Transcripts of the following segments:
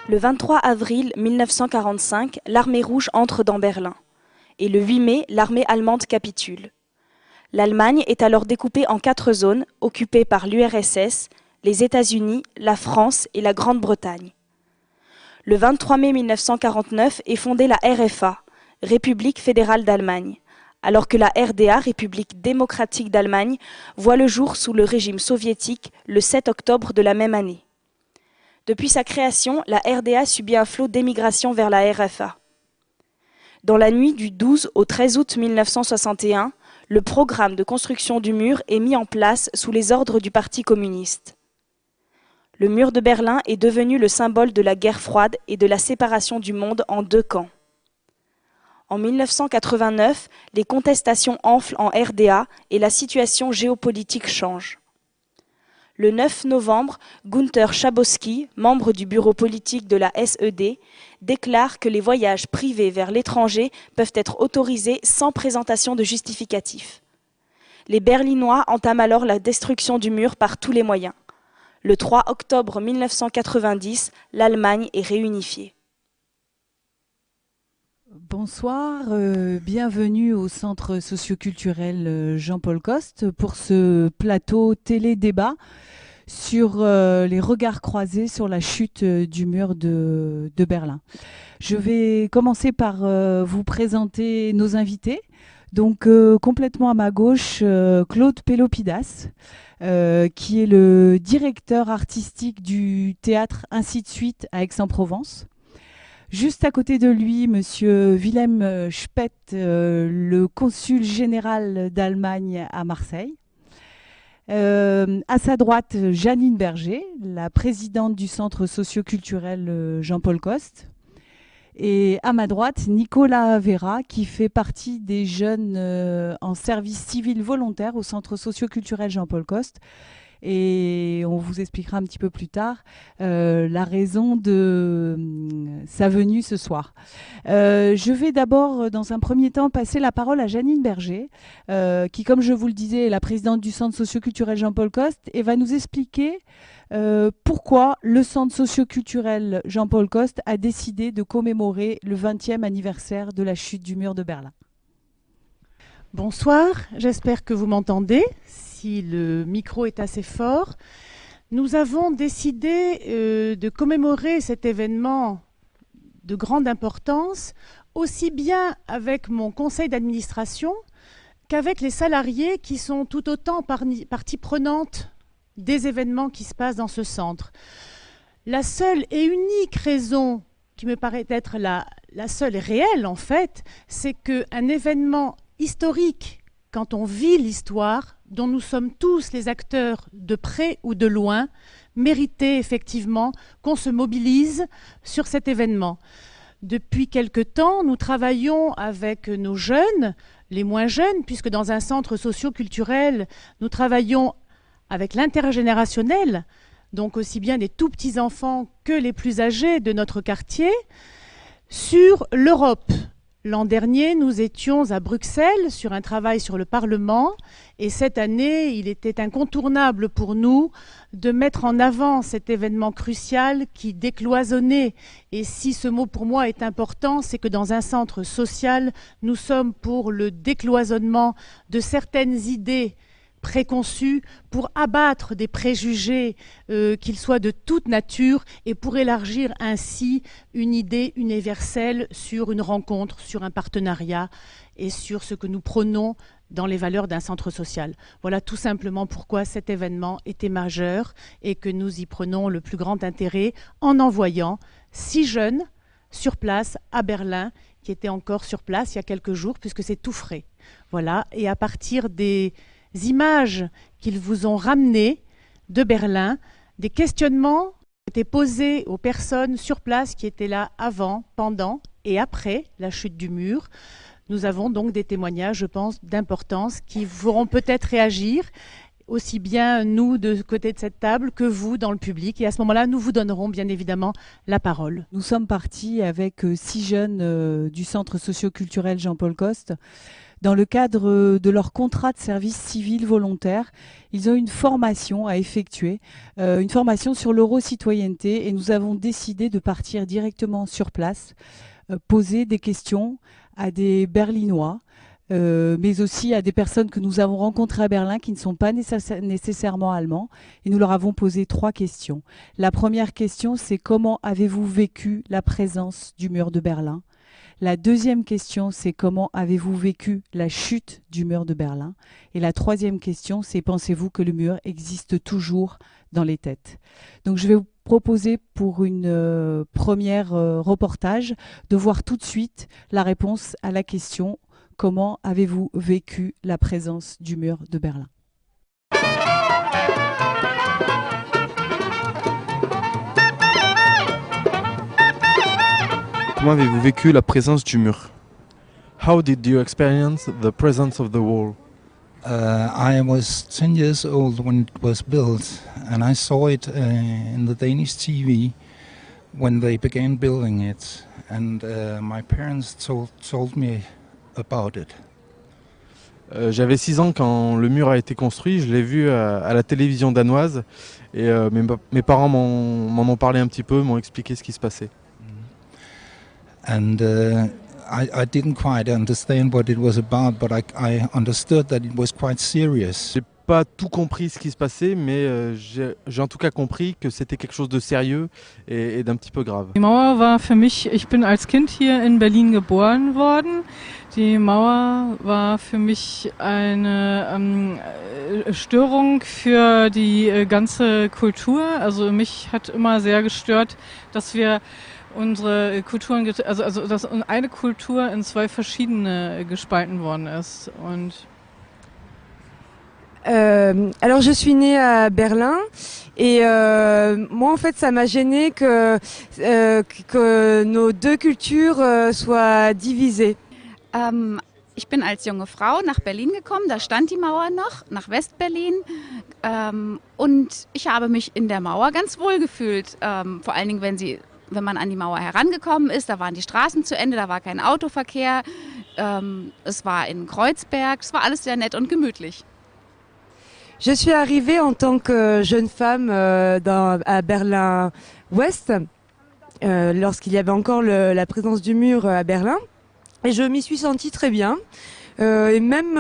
Le 23 avril 1945, l'armée rouge entre dans Berlin. Et le 8 mai, l'armée allemande capitule. L'Allemagne est alors découpée en 4 zones, occupées par l'URSS, les États-Unis, la France et la Grande-Bretagne. Le 23 mai 1949 est fondée la RFA, République fédérale d'Allemagne, alors que la RDA, République démocratique d'Allemagne, voit le jour sous le régime soviétique le 7 octobre de la même année. Depuis sa création, la RDA subit un flot d'émigration vers la RFA. Dans la nuit du 12 au 13 août 1961, le programme de construction du mur est mis en place sous les ordres du Parti communiste. Le mur de Berlin est devenu le symbole de la guerre froide et de la séparation du monde en 2 camps. En 1989, les contestations enflent en RDA et la situation géopolitique change. Le 9 novembre, Günther Schabowski, membre du bureau politique de la SED, déclare que les voyages privés vers l'étranger peuvent être autorisés sans présentation de justificatif. Les Berlinois entament alors la destruction du mur par tous les moyens. Le 3 octobre 1990, l'Allemagne est réunifiée. Bonsoir, bienvenue au Centre socioculturel Jean-Paul Coste pour ce plateau télé-débat sur les regards croisés sur la chute du mur de Berlin. Je vais commencer par vous présenter nos invités. Donc complètement à ma gauche, Claude Pelopidas, qui est le directeur artistique du théâtre Ainsi de suite à Aix-en-Provence. Juste à côté de lui, monsieur Wilhelm Speth, le consul général d'Allemagne à Marseille. À sa droite, Janine Berger, la présidente du Centre socioculturel Jean-Paul Coste. Et à ma droite, Nicolas Vera, qui fait partie des jeunes en service civil volontaire au Centre socioculturel Jean-Paul Coste. Et on vous expliquera un petit peu plus tard la raison de sa venue ce soir. Je vais d'abord, dans un premier temps, passer la parole à Janine Berger, qui, comme je vous le disais, est la présidente du Centre socioculturel Jean-Paul Coste et va nous expliquer pourquoi le Centre socioculturel Jean-Paul Coste a décidé de commémorer le 20e anniversaire de la chute du mur de Berlin. Bonsoir, j'espère que vous m'entendez. Si le micro est assez fort, nous avons décidé de commémorer cet événement de grande importance, aussi bien avec mon conseil d'administration qu'avec les salariés qui sont tout autant partie prenante des événements qui se passent dans ce centre. La seule et unique raison qui me paraît être la seule et réelle en fait, c'est qu'un événement historique, quand on vit l'histoire, dont nous sommes tous les acteurs de près ou de loin, méritait effectivement qu'on se mobilise sur cet événement. Depuis quelque temps, nous travaillons avec nos jeunes, les moins jeunes, puisque dans un centre socio-culturel, nous travaillons avec l'intergénérationnel, donc aussi bien des tout petits enfants que les plus âgés de notre quartier, sur l'Europe. L'an dernier, nous étions à Bruxelles sur un travail sur le Parlement et cette année, il était incontournable pour nous de mettre en avant cet événement crucial qui décloisonnait. Et si ce mot pour moi est important, c'est que dans un centre social, nous sommes pour le décloisonnement de certaines idées préconçus pour abattre des préjugés qu'ils soient de toute nature et pour élargir ainsi une idée universelle sur une rencontre, sur un partenariat et sur ce que nous prônons dans les valeurs d'un centre social. Voilà tout simplement pourquoi cet événement était majeur et que nous y prenons le plus grand intérêt en envoyant 6 jeunes sur place à Berlin qui étaient encore sur place il y a quelques jours puisque c'est tout frais. Voilà, et à partir des images qu'ils vous ont ramenées de Berlin, des questionnements, été posées aux personnes sur place qui étaient là avant, pendant et après la chute du mur. Nous avons donc des témoignages, je pense, d'importance qui feront peut-être réagir, aussi bien nous de côté de cette table que vous dans le public. Et à ce moment-là, nous vous donnerons bien évidemment la parole. Nous sommes partis avec 6 jeunes du centre socio-culturel Jean-Paul Coste. Dans le cadre de leur contrat de service civil volontaire, ils ont une formation à effectuer, une formation sur l'euro-citoyenneté, et nous avons décidé de partir directement sur place, poser des questions à des Berlinois, mais aussi à des personnes que nous avons rencontrées à Berlin qui ne sont pas nécessairement allemands, et nous leur avons posé 3 questions. La première question, c'est: comment avez-vous vécu la présence du mur de Berlin ? La deuxième question, c'est: comment avez-vous vécu la chute du mur de Berlin? Et la troisième question, c'est: pensez-vous que le mur existe toujours dans les têtes? Donc je vais vous proposer pour une première reportage de voir tout de suite la réponse à la question: comment avez-vous vécu la présence du mur de Berlin? Comment avez-vous vécu la présence du mur? How did you experience the presence of the wall? I was 10 years old when it was built, and I saw it in the Danish TV when they began building it, and my parents told me about it. J'avais 6 ans quand le mur a été construit, je l'ai vu à la télévision danoise et mes parents m'en ont parlé un petit peu, m'ont expliqué ce qui se passait. And I didn't quite understand what it was about, but I understood that it was quite serious. J'ai pas tout compris ce qui se passait, mais j'ai en tout cas compris que c'était quelque chose de sérieux et d'un petit peu grave. Die Mauer war für mich, ich bin als Kind hier in Berlin geboren worden. Die Mauer war für mich eine Störung für die ganze Kultur. Also mich hat immer sehr gestört, dass wir unsere Kulturen, also dass eine Kultur in 2 verschiedene gespalten worden ist. Und alors je suis née à Berlin et moi en fait ça m'a gêné que nos 2 cultures soient divisées. Ich bin als junge Frau nach Berlin gekommen, da stand die Mauer noch, nach Westberlin. Und ich habe mich in der Mauer ganz wohl gefühlt, vor allen Dingen wenn man an die Mauer herangekommen ist, da waren die Straßen zu Ende, da war kein Autoverkehr, es war in Kreuzberg, es war alles sehr nett und gemütlich. Je suis arrivée en tant que jeune femme à Berlin-Ouest, lorsqu'il y avait encore la présence du mur à Berlin, et je m'y suis sentie très bien. Et même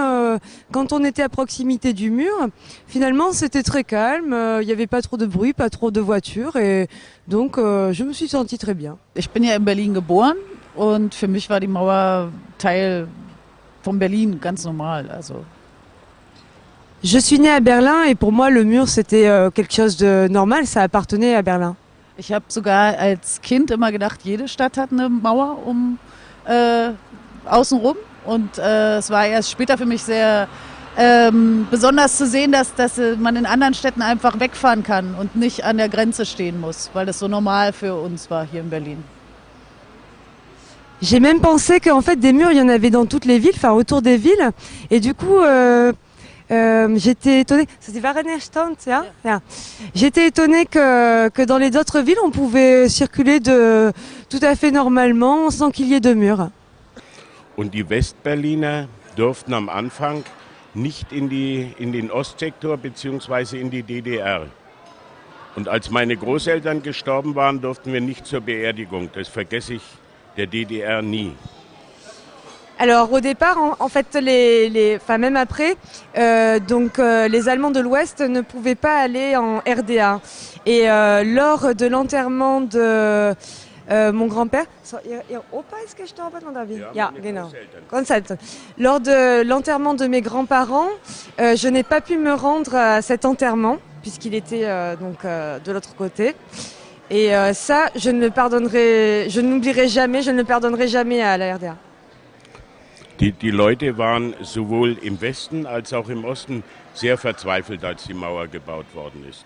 quand on était à proximité du mur, finalement c'était très calme, il n'y avait pas trop de bruit, pas trop de voitures, et donc je me suis sentie très bien. Ich bin ja in Berlin geboren und für mich war die Mauer Teil von Berlin, ganz normal. Also. Je suis née à Berlin et pour moi le mur c'était quelque chose de normal, ça appartenait à Berlin. Ich habe sogar als Kind immer gedacht, jede Stadt hat eine Mauer außenrum. Und es war erst später für mich sehr besonders zu sehen, dass man in anderen Städten einfach wegfahren kann und nicht an der Grenze stehen muss, weil das so normal für uns war hier in Berlin. J'ai même pensé qu'en fait des murs il y en avait dans toutes les villes, enfin autour des villes, et du coup j'étais étonnée. J'étais étonnée que dans les autres villes on pouvait circuler tout à fait normalement sans qu'il y ait de murs. Und die Westberliner durften am Anfang nicht in den Ostsektor bzw. in die DDR. Und als meine Großeltern gestorben waren, durften wir nicht zur Beerdigung. Das vergesse ich der DDR nie. Alors au départ, en fait, enfin même après, les Allemands de l'Ouest ne pouvaient pas aller en RDA. Et lors de l'enterrement de mon grand-père, Ihr Opa ist gestorben oder wie? Ja, genau. Lors de l'enterrement de mes grands-parents, je n'ai pas pu me rendre à cet enterrement puisqu'il était de l'autre côté. Et ça, je n'oublierai jamais, je ne le pardonnerai jamais à la RDA. Die Leute waren sowohl im Westen als auch im Osten sehr verzweifelt, als die Mauer gebaut worden ist.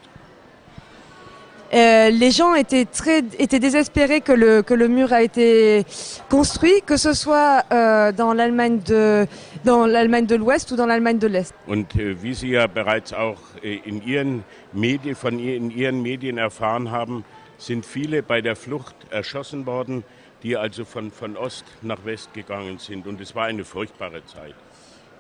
Les gens étaient désespérés que le mur a été construit, que ce soit dans l'Allemagne de l'Ouest ou dans l'Allemagne de l'Est. Und wie Sie ja bereits auch in Ihren Medien erfahren haben, sind viele bei der Flucht erschossen worden, die also von Ost nach West gegangen sind. Und es war eine furchtbare Zeit.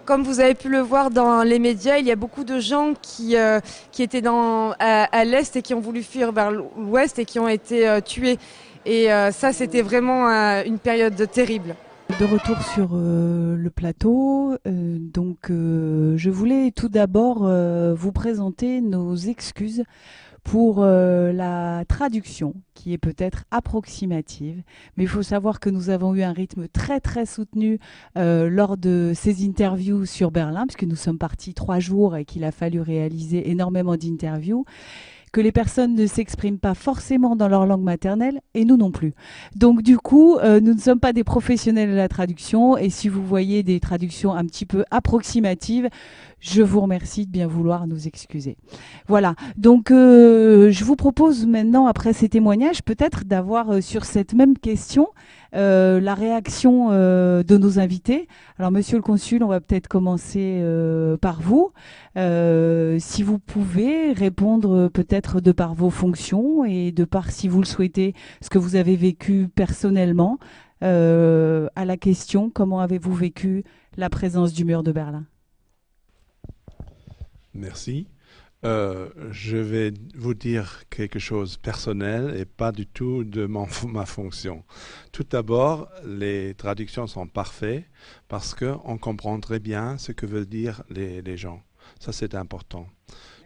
Comme vous avez pu le voir dans les médias, il y a beaucoup de gens qui étaient à l'Est et qui ont voulu fuir vers l'Ouest et qui ont été tués. Et ça, c'était vraiment une période terrible. De retour sur le plateau, je voulais tout d'abord vous présenter nos excuses pour la traduction qui est peut-être approximative, mais il faut savoir que nous avons eu un rythme très très soutenu lors de ces interviews sur Berlin, puisque nous sommes partis 3 jours et qu'il a fallu réaliser énormément d'interviews, que les personnes ne s'expriment pas forcément dans leur langue maternelle, et nous non plus. Donc du coup, nous ne sommes pas des professionnels de la traduction, et si vous voyez des traductions un petit peu approximatives, je vous remercie de bien vouloir nous excuser. Voilà, donc je vous propose maintenant, après ces témoignages, peut-être d'avoir sur cette même question la réaction de nos invités. Alors Monsieur le Consul, on va peut-être commencer par vous. Si vous pouvez répondre peut-être de par vos fonctions et de par, si vous le souhaitez, ce que vous avez vécu personnellement à la question « Comment avez-vous vécu la présence du mur de Berlin ?» Merci. Je vais vous dire quelque chose de personnel et pas du tout de ma fonction. Tout d'abord, les traductions sont parfaites parce qu'on comprend très bien ce que veulent dire les gens. Ça, c'est important.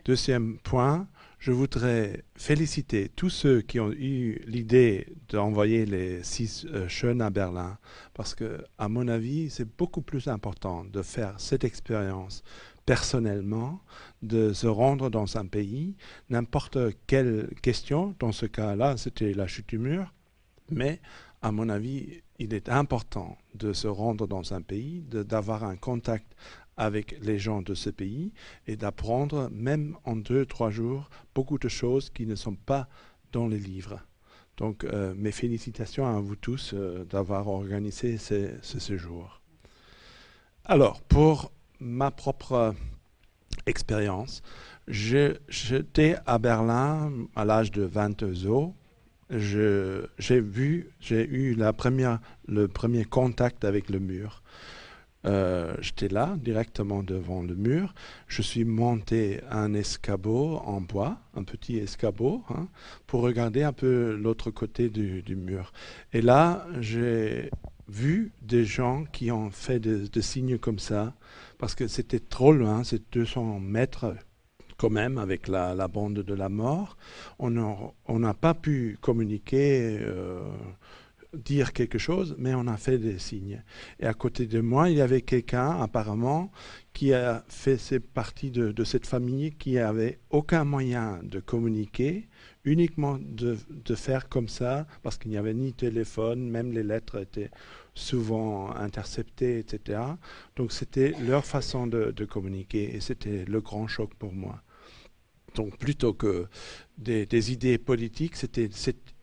Deuxième point, je voudrais féliciter tous ceux qui ont eu l'idée d'envoyer les 6 jeunes à Berlin parce que, à mon avis, c'est beaucoup plus important de faire cette expérience personnellement, de se rendre dans un pays, n'importe quelle question, dans ce cas-là, c'était la chute du mur, mais à mon avis, il est important de se rendre dans un pays, d'avoir un contact avec les gens de ce pays et d'apprendre, même en 2-3 jours, beaucoup de choses qui ne sont pas dans les livres. Donc, mes félicitations à vous tous d'avoir organisé ce séjour. Alors, pour ma propre expérience, j'étais à Berlin à l'âge de 22 ans. J'ai eu le premier contact avec le mur. J'étais là, directement devant le mur. Je suis monté un escabeau en bois, un petit escabeau, hein, pour regarder un peu l'autre côté du mur. Et là, j'ai vu des gens qui ont fait des signes comme ça, parce que c'était trop loin, c'est 200 mètres quand même avec la bande de la mort. On n'a pas pu communiquer, dire quelque chose, mais on a fait des signes. Et à côté de moi, il y avait quelqu'un apparemment qui a fait partie de cette famille qui n'avait aucun moyen de communiquer, uniquement de faire comme ça, parce qu'il n'y avait ni téléphone, même les lettres étaient souvent interceptées, etc. Donc c'était leur façon de communiquer et c'était le grand choc pour moi. Donc plutôt que des idées politiques, c'était cette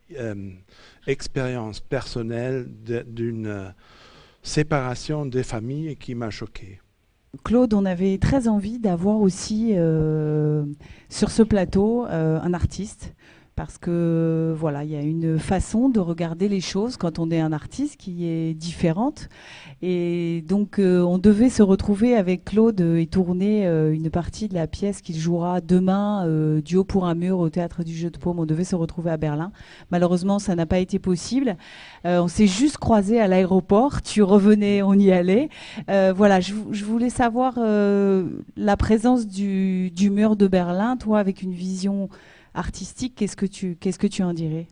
expérience personnelle d'une séparation des familles qui m'a choqué. Claude, on avait très envie d'avoir aussi sur ce plateau un artiste, parce que voilà, il y a une façon de regarder les choses quand on est un artiste qui est différente. Et donc on devait se retrouver avec Claude et tourner une partie de la pièce qu'il jouera demain, Duo pour un mur, au Théâtre du Jeu de Paume. On devait se retrouver à Berlin. Malheureusement, ça n'a pas été possible. On s'est juste croisés à l'aéroport. Tu revenais, on y allait. Voilà, je voulais savoir la présence du mur de Berlin, toi, avec une vision artistique, qu'est-ce que tu en dirais?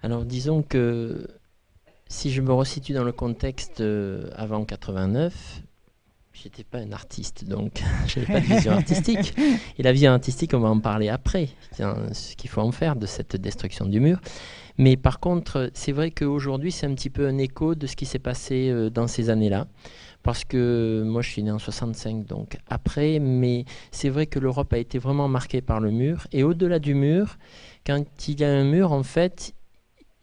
Alors disons que si je me resitue dans le contexte avant 89, j'étais pas un artiste, donc j'avais pas de vision artistique. Et la vision artistique, on va en parler après, ce qu'il faut en faire de cette destruction du mur. Mais par contre, c'est vrai qu'aujourd'hui, c'est un petit peu un écho de ce qui s'est passé dans ces années-là. Parce que moi, je suis né en 65, donc après, mais c'est vrai que l'Europe a été vraiment marquée par le mur. Et au-delà du mur, quand il y a un mur, en fait,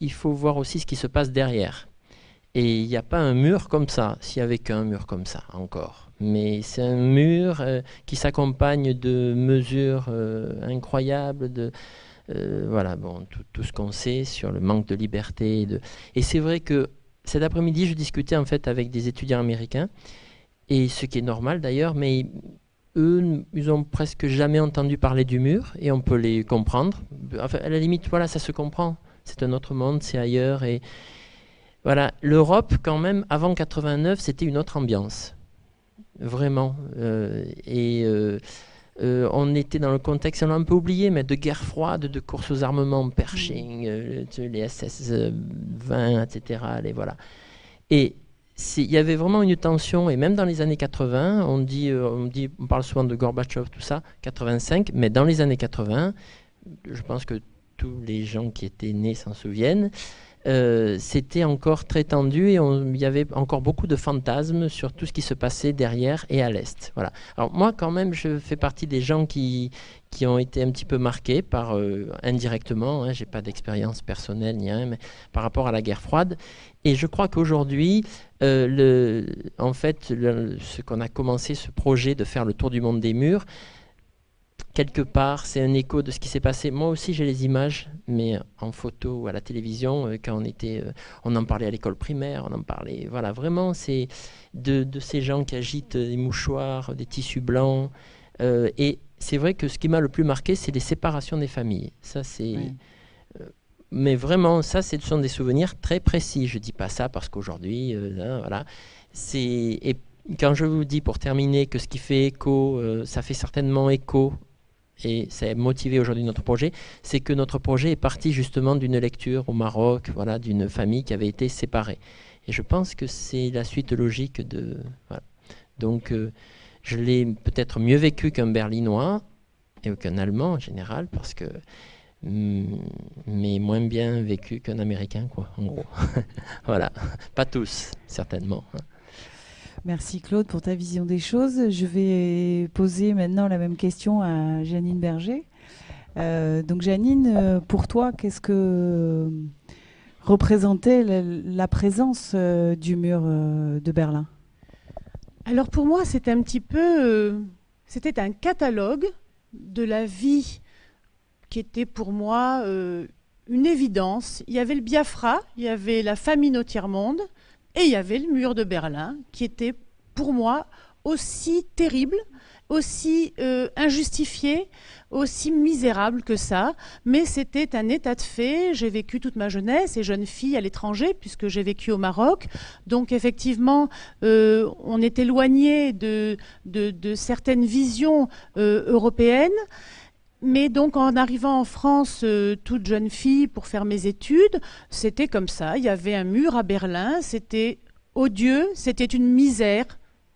il faut voir aussi ce qui se passe derrière. Et il n'y a pas un mur comme ça, s'il n'y avait qu'un mur comme ça encore. Mais c'est un mur qui s'accompagne de mesures incroyables, voilà, bon, tout ce qu'on sait sur le manque de liberté. Et c'est vrai que cet après-midi, je discutais en fait avec des étudiants américains, et ce qui est normal d'ailleurs, mais eux, ils n'ont presque jamais entendu parler du mur, et on peut les comprendre. Enfin, à la limite, voilà, ça se comprend. C'est un autre monde, c'est ailleurs. Et voilà, l'Europe, quand même, avant 89, c'était une autre ambiance. Vraiment. On était dans le contexte, on l'a un peu oublié, mais de guerre froide, de course aux armements, Pershing, les SS-20, etc. Voilà. Et il y avait vraiment une tension, et même dans les années 80, on parle souvent de Gorbatchev, tout ça, 85, mais dans les années 80, je pense que tous les gens qui étaient nés s'en souviennent, c'était encore très tendu et il y avait encore beaucoup de fantasmes sur tout ce qui se passait derrière et à l'est. Voilà. Alors moi, quand même, je fais partie des gens qui ont été un petit peu marqués par, indirectement, hein, j'ai pas d'expérience personnelle ni rien, mais par rapport à la guerre froide. Et je crois qu'aujourd'hui, en fait, ce qu'on a commencé, ce projet de faire le tour du monde des murs, quelque part, c'est un écho de ce qui s'est passé. Moi aussi, j'ai les images, mais en photo ou à la télévision, quand on en parlait à l'école primaire, on en parlait. Voilà, vraiment, c'est de ces gens qui agitent des mouchoirs, des tissus blancs. Et c'est vrai que ce qui m'a le plus marqué, c'est les séparations des familles. Ça, c'est. Oui. Mais vraiment, ça, ce sont des souvenirs très précis. Je dis pas ça parce qu'aujourd'hui, voilà. Et quand je vous dis, pour terminer, que ce qui fait écho, ça fait certainement écho. Et ça a motivé aujourd'hui notre projet, c'est que notre projet est parti justement d'une lecture au Maroc, voilà, d'une famille qui avait été séparée. Et je pense que c'est la suite logique de... Voilà. Donc je l'ai peut-être mieux vécu qu'un Berlinois et qu'un Allemand en général, parce que... mais moins bien vécu qu'un Américain, quoi, en gros. Voilà, pas tous, certainement. Merci Claude pour ta vision des choses. Je vais poser maintenant la même question à Janine Berger. Donc Janine, pour toi, qu'est-ce que représentait la présence du mur de Berlin? Alors pour moi, c'était un petit peu... c'était un catalogue de la vie qui était pour moi une évidence. Il y avait le Biafra, il y avait la famine au tiers-monde, et il y avait le mur de Berlin, qui était pour moi aussi terrible, aussi injustifié, aussi misérable que ça. Mais c'était un état de fait. J'ai vécu toute ma jeunesse et jeune fille à l'étranger, puisque j'ai vécu au Maroc. Donc effectivement, on est éloigné de certaines visions européennes. Mais donc en arrivant en France, toute jeune fille, pour faire mes études, c'était comme ça. Il y avait un mur à Berlin, c'était odieux, c'était une misère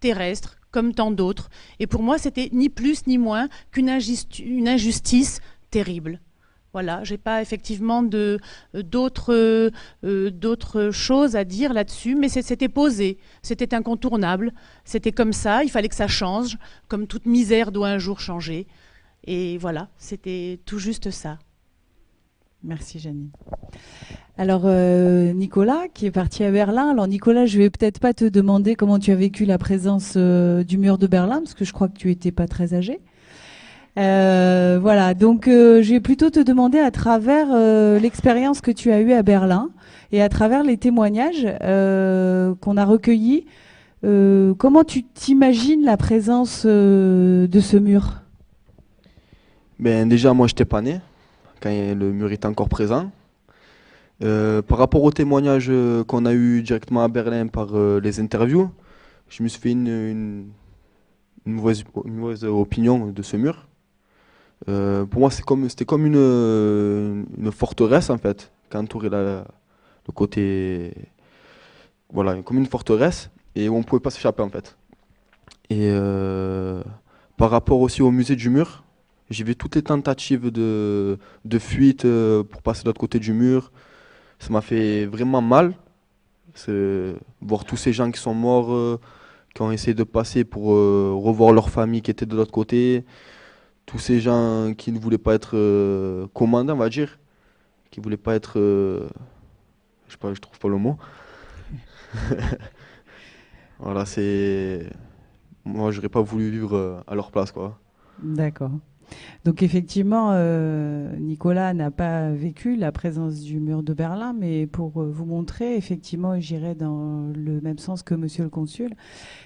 terrestre, comme tant d'autres. Et pour moi, c'était ni plus ni moins qu'une injustice terrible. Voilà, j'ai pas effectivement d'autres choses à dire là-dessus, mais c'était posé, c'était incontournable, c'était comme ça, il fallait que ça change, comme toute misère doit un jour changer. Et voilà, c'était tout juste ça. Merci Janine. Alors Nicolas, qui est parti à Berlin. Alors Nicolas, je vais peut-être pas te demander comment tu as vécu la présence du mur de Berlin, parce que je crois que tu étais pas très âgé. Voilà, donc je vais plutôt te demander à travers l'expérience que tu as eue à Berlin et à travers les témoignages qu'on a recueillis, comment tu t'imagines la présence de ce mur ? Ben déjà, moi, je n'étais pas né quand le mur était encore présent. Par rapport aux témoignages qu'on a eu directement à Berlin par les interviews, je me suis fait une mauvaise opinion de ce mur. Pour moi, c'était comme une forteresse en fait, qui entourait le côté, voilà, comme une forteresse et où on ne pouvait pas s'échapper en fait. Et par rapport aussi au musée du mur, j'ai vu toutes les tentatives de fuite pour passer de l'autre côté du mur. Ça m'a fait vraiment mal. Voir tous ces gens qui sont morts, qui ont essayé de passer pour revoir leur famille qui était de l'autre côté. Tous ces gens qui ne voulaient pas être commandés, on va dire. Qui ne voulaient pas être... je sais pas, je trouve pas le mot. Voilà, c'est... Moi, j'aurais pas voulu vivre à leur place, quoi. D'accord. Donc effectivement, Nicolas n'a pas vécu la présence du mur de Berlin, mais pour vous montrer, effectivement, j'irai dans le même sens que Monsieur le Consul.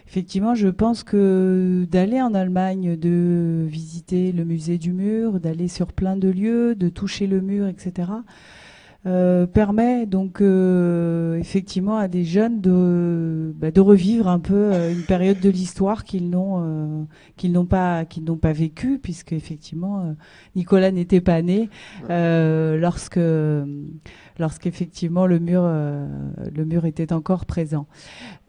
Effectivement, je pense que d'aller en Allemagne, de visiter le musée du mur, d'aller sur plein de lieux, de toucher le mur, etc., permet donc effectivement à des jeunes de revivre un peu une période de l'histoire qu'ils n'ont pas vécue, puisque effectivement Nicolas n'était pas né lorsqu'effectivement le mur était encore présent.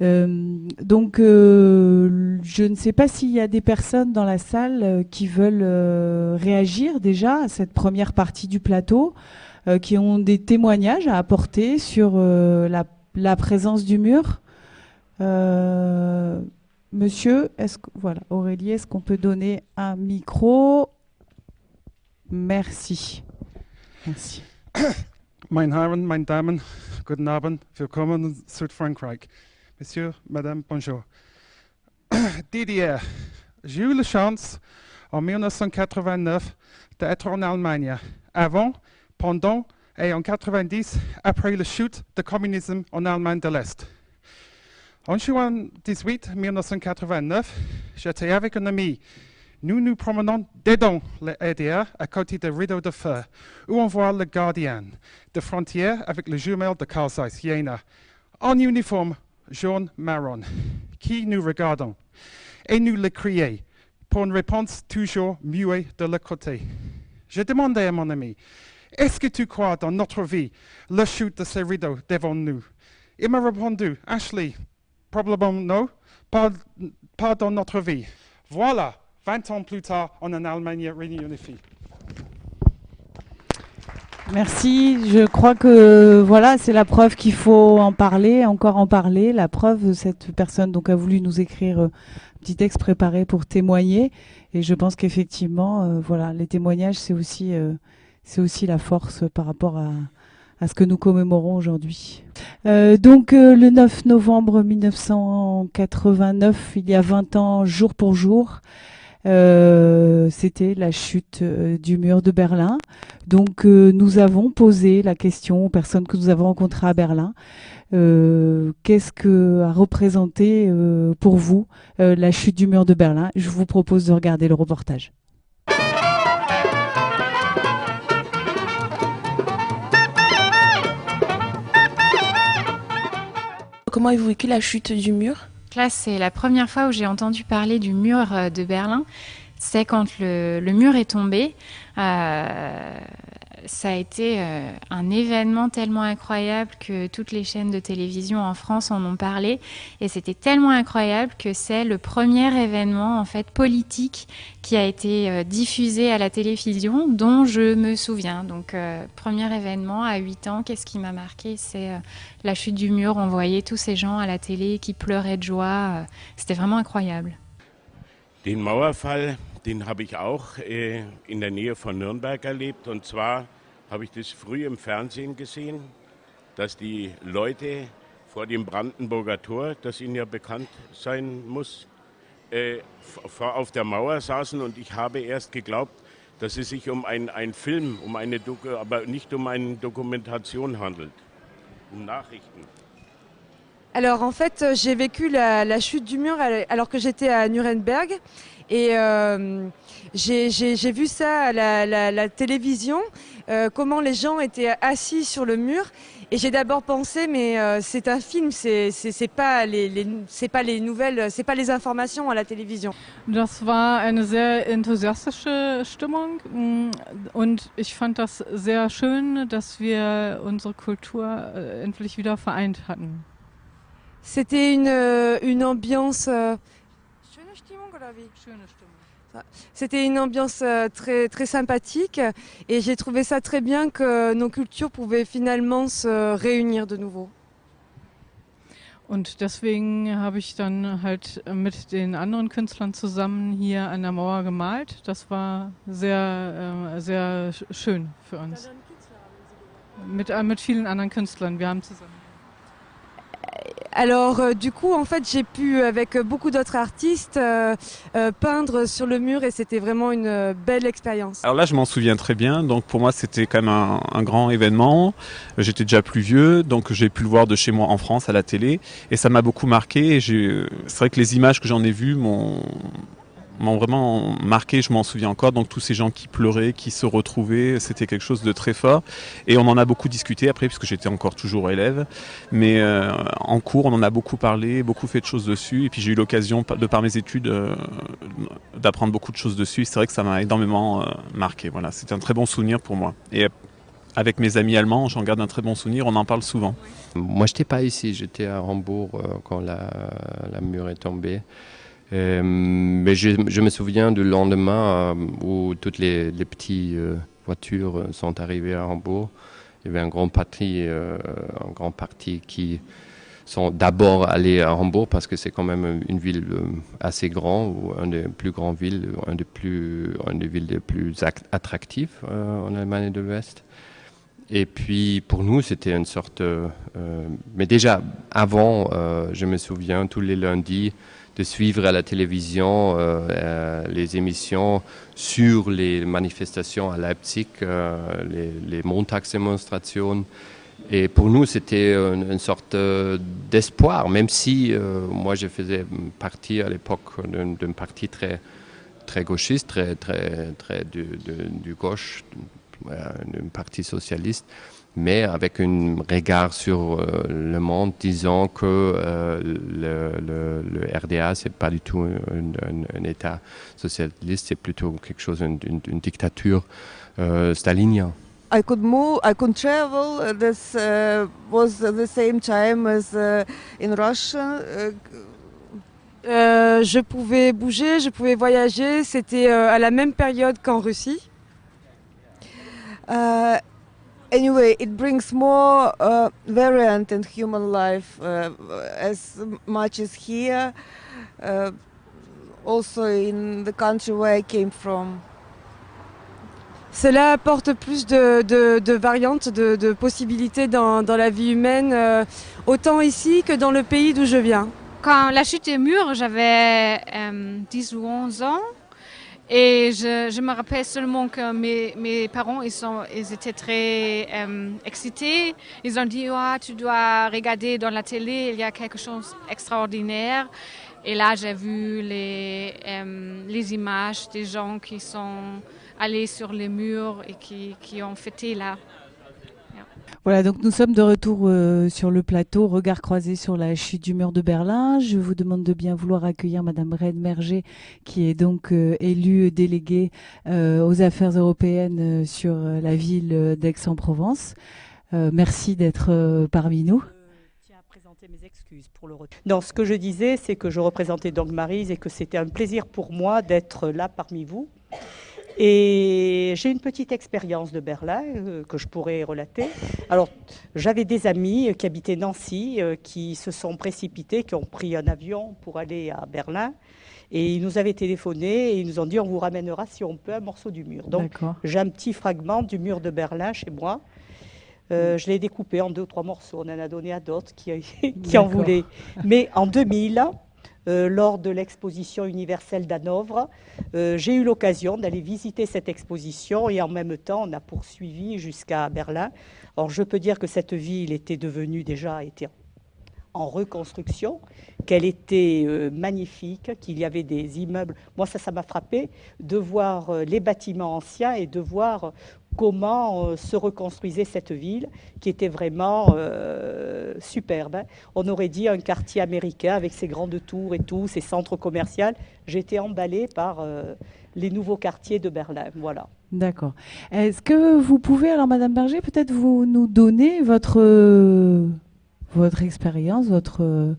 Donc je ne sais pas s'il y a des personnes dans la salle qui veulent réagir déjà à cette première partie du plateau, qui ont des témoignages à apporter sur la présence du mur. Monsieur, voilà, Aurélie, est-ce qu'on peut donner un micro? Merci. Merci. Meine Herren, meine Damen, guten Abend, willkommen in Südfrankreich. Monsieur, Madame, bonjour. Didier, j'ai eu la chance en 1989 d'être en Allemagne. Avant, pendant et en 90, après la chute du communisme en Allemagne de l'Est. En juin 18 1989, j'étais avec un ami. Nous nous promenons dedans le RDA à côté du rideau de feu, où on voit le gardien de frontière avec le jumelle de Carl Zeiss, Jena, en uniforme jaune-marron, qui nous regardons. Et nous le crions, pour une réponse toujours muette de l'autre côté. J'ai demandé à mon ami, est-ce que tu crois dans notre vie la chute de ces rideaux devant nous? Il m'a répondu, Ashley, probablement non, pas dans notre vie. Voilà, 20 ans plus tard, on est en Allemagne réunifiée. Merci. Je crois que voilà, c'est la preuve qu'il faut en parler, encore en parler. La preuve, cette personne donc a voulu nous écrire un petit texte préparé pour témoigner. Et je pense qu'effectivement, voilà, les témoignages, c'est aussi la force par rapport à ce que nous commémorons aujourd'hui. Donc le 9 novembre 1989, il y a 20 ans, jour pour jour, c'était la chute du mur de Berlin. Donc nous avons posé la question aux personnes que nous avons rencontrées à Berlin. Qu'est-ce que a représenté pour vous la chute du mur de Berlin? Je vous propose de regarder le reportage. Comment avez-vous vécu la chute du mur? Là, c'est la première fois où j'ai entendu parler du mur de Berlin. C'est quand le mur est tombé. Ça a été un événement tellement incroyable que toutes les chaînes de télévision en France en ont parlé. Et c'était tellement incroyable que c'est le premier événement en fait politique qui a été diffusé à la télévision, dont je me souviens. Donc, premier événement à 8 ans, qu'est-ce qui m'a marqué? C'est la chute du mur. On voyait tous ces gens à la télé qui pleuraient de joie. C'était vraiment incroyable. Den Mauerfall, den habe ich auch in der Nähe von Nürnberg erlebt. Und zwar habe ich das früh im Fernsehen gesehen, dass die Leute vor dem Brandenburger Tor, das Ihnen ja bekannt sein muss, auf der Mauer saßen. Und ich habe erst geglaubt, dass es sich um einen Film, aber nicht um eine Dokumentation handelt, um Nachrichten. Alors en fait, j'ai vécu la chute du mur alors que j'étais à Nuremberg et j'ai vu ça à la télévision, comment les gens étaient assis sur le mur et j'ai d'abord pensé mais c'est un film, c'est pas les nouvelles, c'est pas les informations à la télévision. Das war eine sehr enthusiastische Stimmung und ich fand das sehr schön, dass wir unsere Kultur endlich wieder vereint hatten. C'était une ambiance C'était une ambiance très, très sympathique et j'ai trouvé ça très bien que nos cultures pouvaient finalement se réunir de nouveau. Und deswegen habe ich dann halt mit den anderen Künstlern zusammen hier an der Mauer gemalt. Das war sehr schön für uns. Mit vielen anderen Künstlern. Wir haben zusammen. Alors du coup, en fait, j'ai pu, avec beaucoup d'autres artistes, peindre sur le mur et c'était vraiment une belle expérience. Alors là, je m'en souviens très bien. Donc pour moi, c'était quand même un grand événement. J'étais déjà plus vieux, donc j'ai pu le voir de chez moi en France à la télé. Et ça m'a beaucoup marqué. Et c'est vrai que les images que j'en ai vues m'ont vraiment marqué, je m'en souviens encore. Donc tous ces gens qui pleuraient, qui se retrouvaient, c'était quelque chose de très fort. Et on en a beaucoup discuté après, puisque j'étais encore toujours élève. Mais en cours, on en a beaucoup parlé, beaucoup fait de choses dessus. Et puis j'ai eu l'occasion, de par mes études, d'apprendre beaucoup de choses dessus. C'est vrai que ça m'a énormément marqué. Voilà, c'était un très bon souvenir pour moi. Et avec mes amis allemands, j'en garde un très bon souvenir, on en parle souvent. Moi, je n'étais pas ici, j'étais à Hambourg quand la mur est tombée. Mais je me souviens du lendemain où toutes les petites voitures sont arrivées à Hambourg. Il y avait un grand parti qui sont d'abord allés à Hambourg parce que c'est quand même une ville assez grande, ou une des plus grandes villes, une des villes les plus attractives en Allemagne de l'Ouest. Et puis pour nous, c'était une sorte... mais déjà, avant, je me souviens, tous les lundis, de suivre à la télévision les émissions sur les manifestations à Leipzig, les Montagsdemonstrationen. Et pour nous, c'était une sorte d'espoir, même si moi, je faisais partie à l'époque d'un parti très, très gauchiste, très du gauche, d'un parti socialiste, mais avec un regard sur le monde, disant que le RDA, c'est pas du tout un État socialiste, c'est plutôt quelque chose, une dictature stalinienne. I could move, I could travel. This was the same time as in Russia. Je pouvais bouger, je pouvais voyager. C'était à la même période qu'en Russie. Anyway, it brings more variant in human life as much as here, also in the country where I came from. Cela apporte plus de variantes, de possibilités dans la vie humaine, autant ici que dans le pays d'où je viens. Quand la chute des murs, j'avais 10 ou 11 ans. Et je me rappelle seulement que mes parents, ils étaient très excités. Ils ont dit, oh, tu dois regarder dans la télé, il y a quelque chose d'extraordinaire. Et là, j'ai vu les images des gens qui sont allés sur les murs et qui ont fêté là. Voilà, donc nous sommes de retour sur le plateau, regard croisé sur la chute du mur de Berlin. Je vous demande de bien vouloir accueillir Madame Reine Merger, qui est donc élue déléguée aux affaires européennes sur la ville d'Aix-en-Provence. Merci d'être parmi nous. Je tiens à présenter mes excuses pour le retour. Non, ce que je disais, c'est que je représentais donc Maryse et que c'était un plaisir pour moi d'être là parmi vous. Et j'ai une petite expérience de Berlin que je pourrais relater. Alors, j'avais des amis qui habitaient Nancy, qui se sont précipités, qui ont pris un avion pour aller à Berlin. Et ils nous avaient téléphoné et ils nous ont dit on vous ramènera si on peut un morceau du mur. Donc, j'ai un petit fragment du mur de Berlin chez moi. Je l'ai découpé en 2 ou 3 morceaux. On en a donné à d'autres qui en voulaient. Mais en 2000... lors de l'exposition universelle d'Hanovre, j'ai eu l'occasion d'aller visiter cette exposition et en même temps, on a poursuivi jusqu'à Berlin. Alors, je peux dire que cette ville était en reconstruction, qu'elle était magnifique, qu'il y avait des immeubles. Moi, ça m'a frappé de voir les bâtiments anciens et de voir comment se reconstruisait cette ville, qui était vraiment superbe. Hein. On aurait dit un quartier américain avec ses grandes tours et tout, ses centres commerciaux. J'ai été emballée par les nouveaux quartiers de Berlin. Voilà. D'accord. Est-ce que vous pouvez, alors Madame Berger, peut-être vous nous donner votre expérience, votre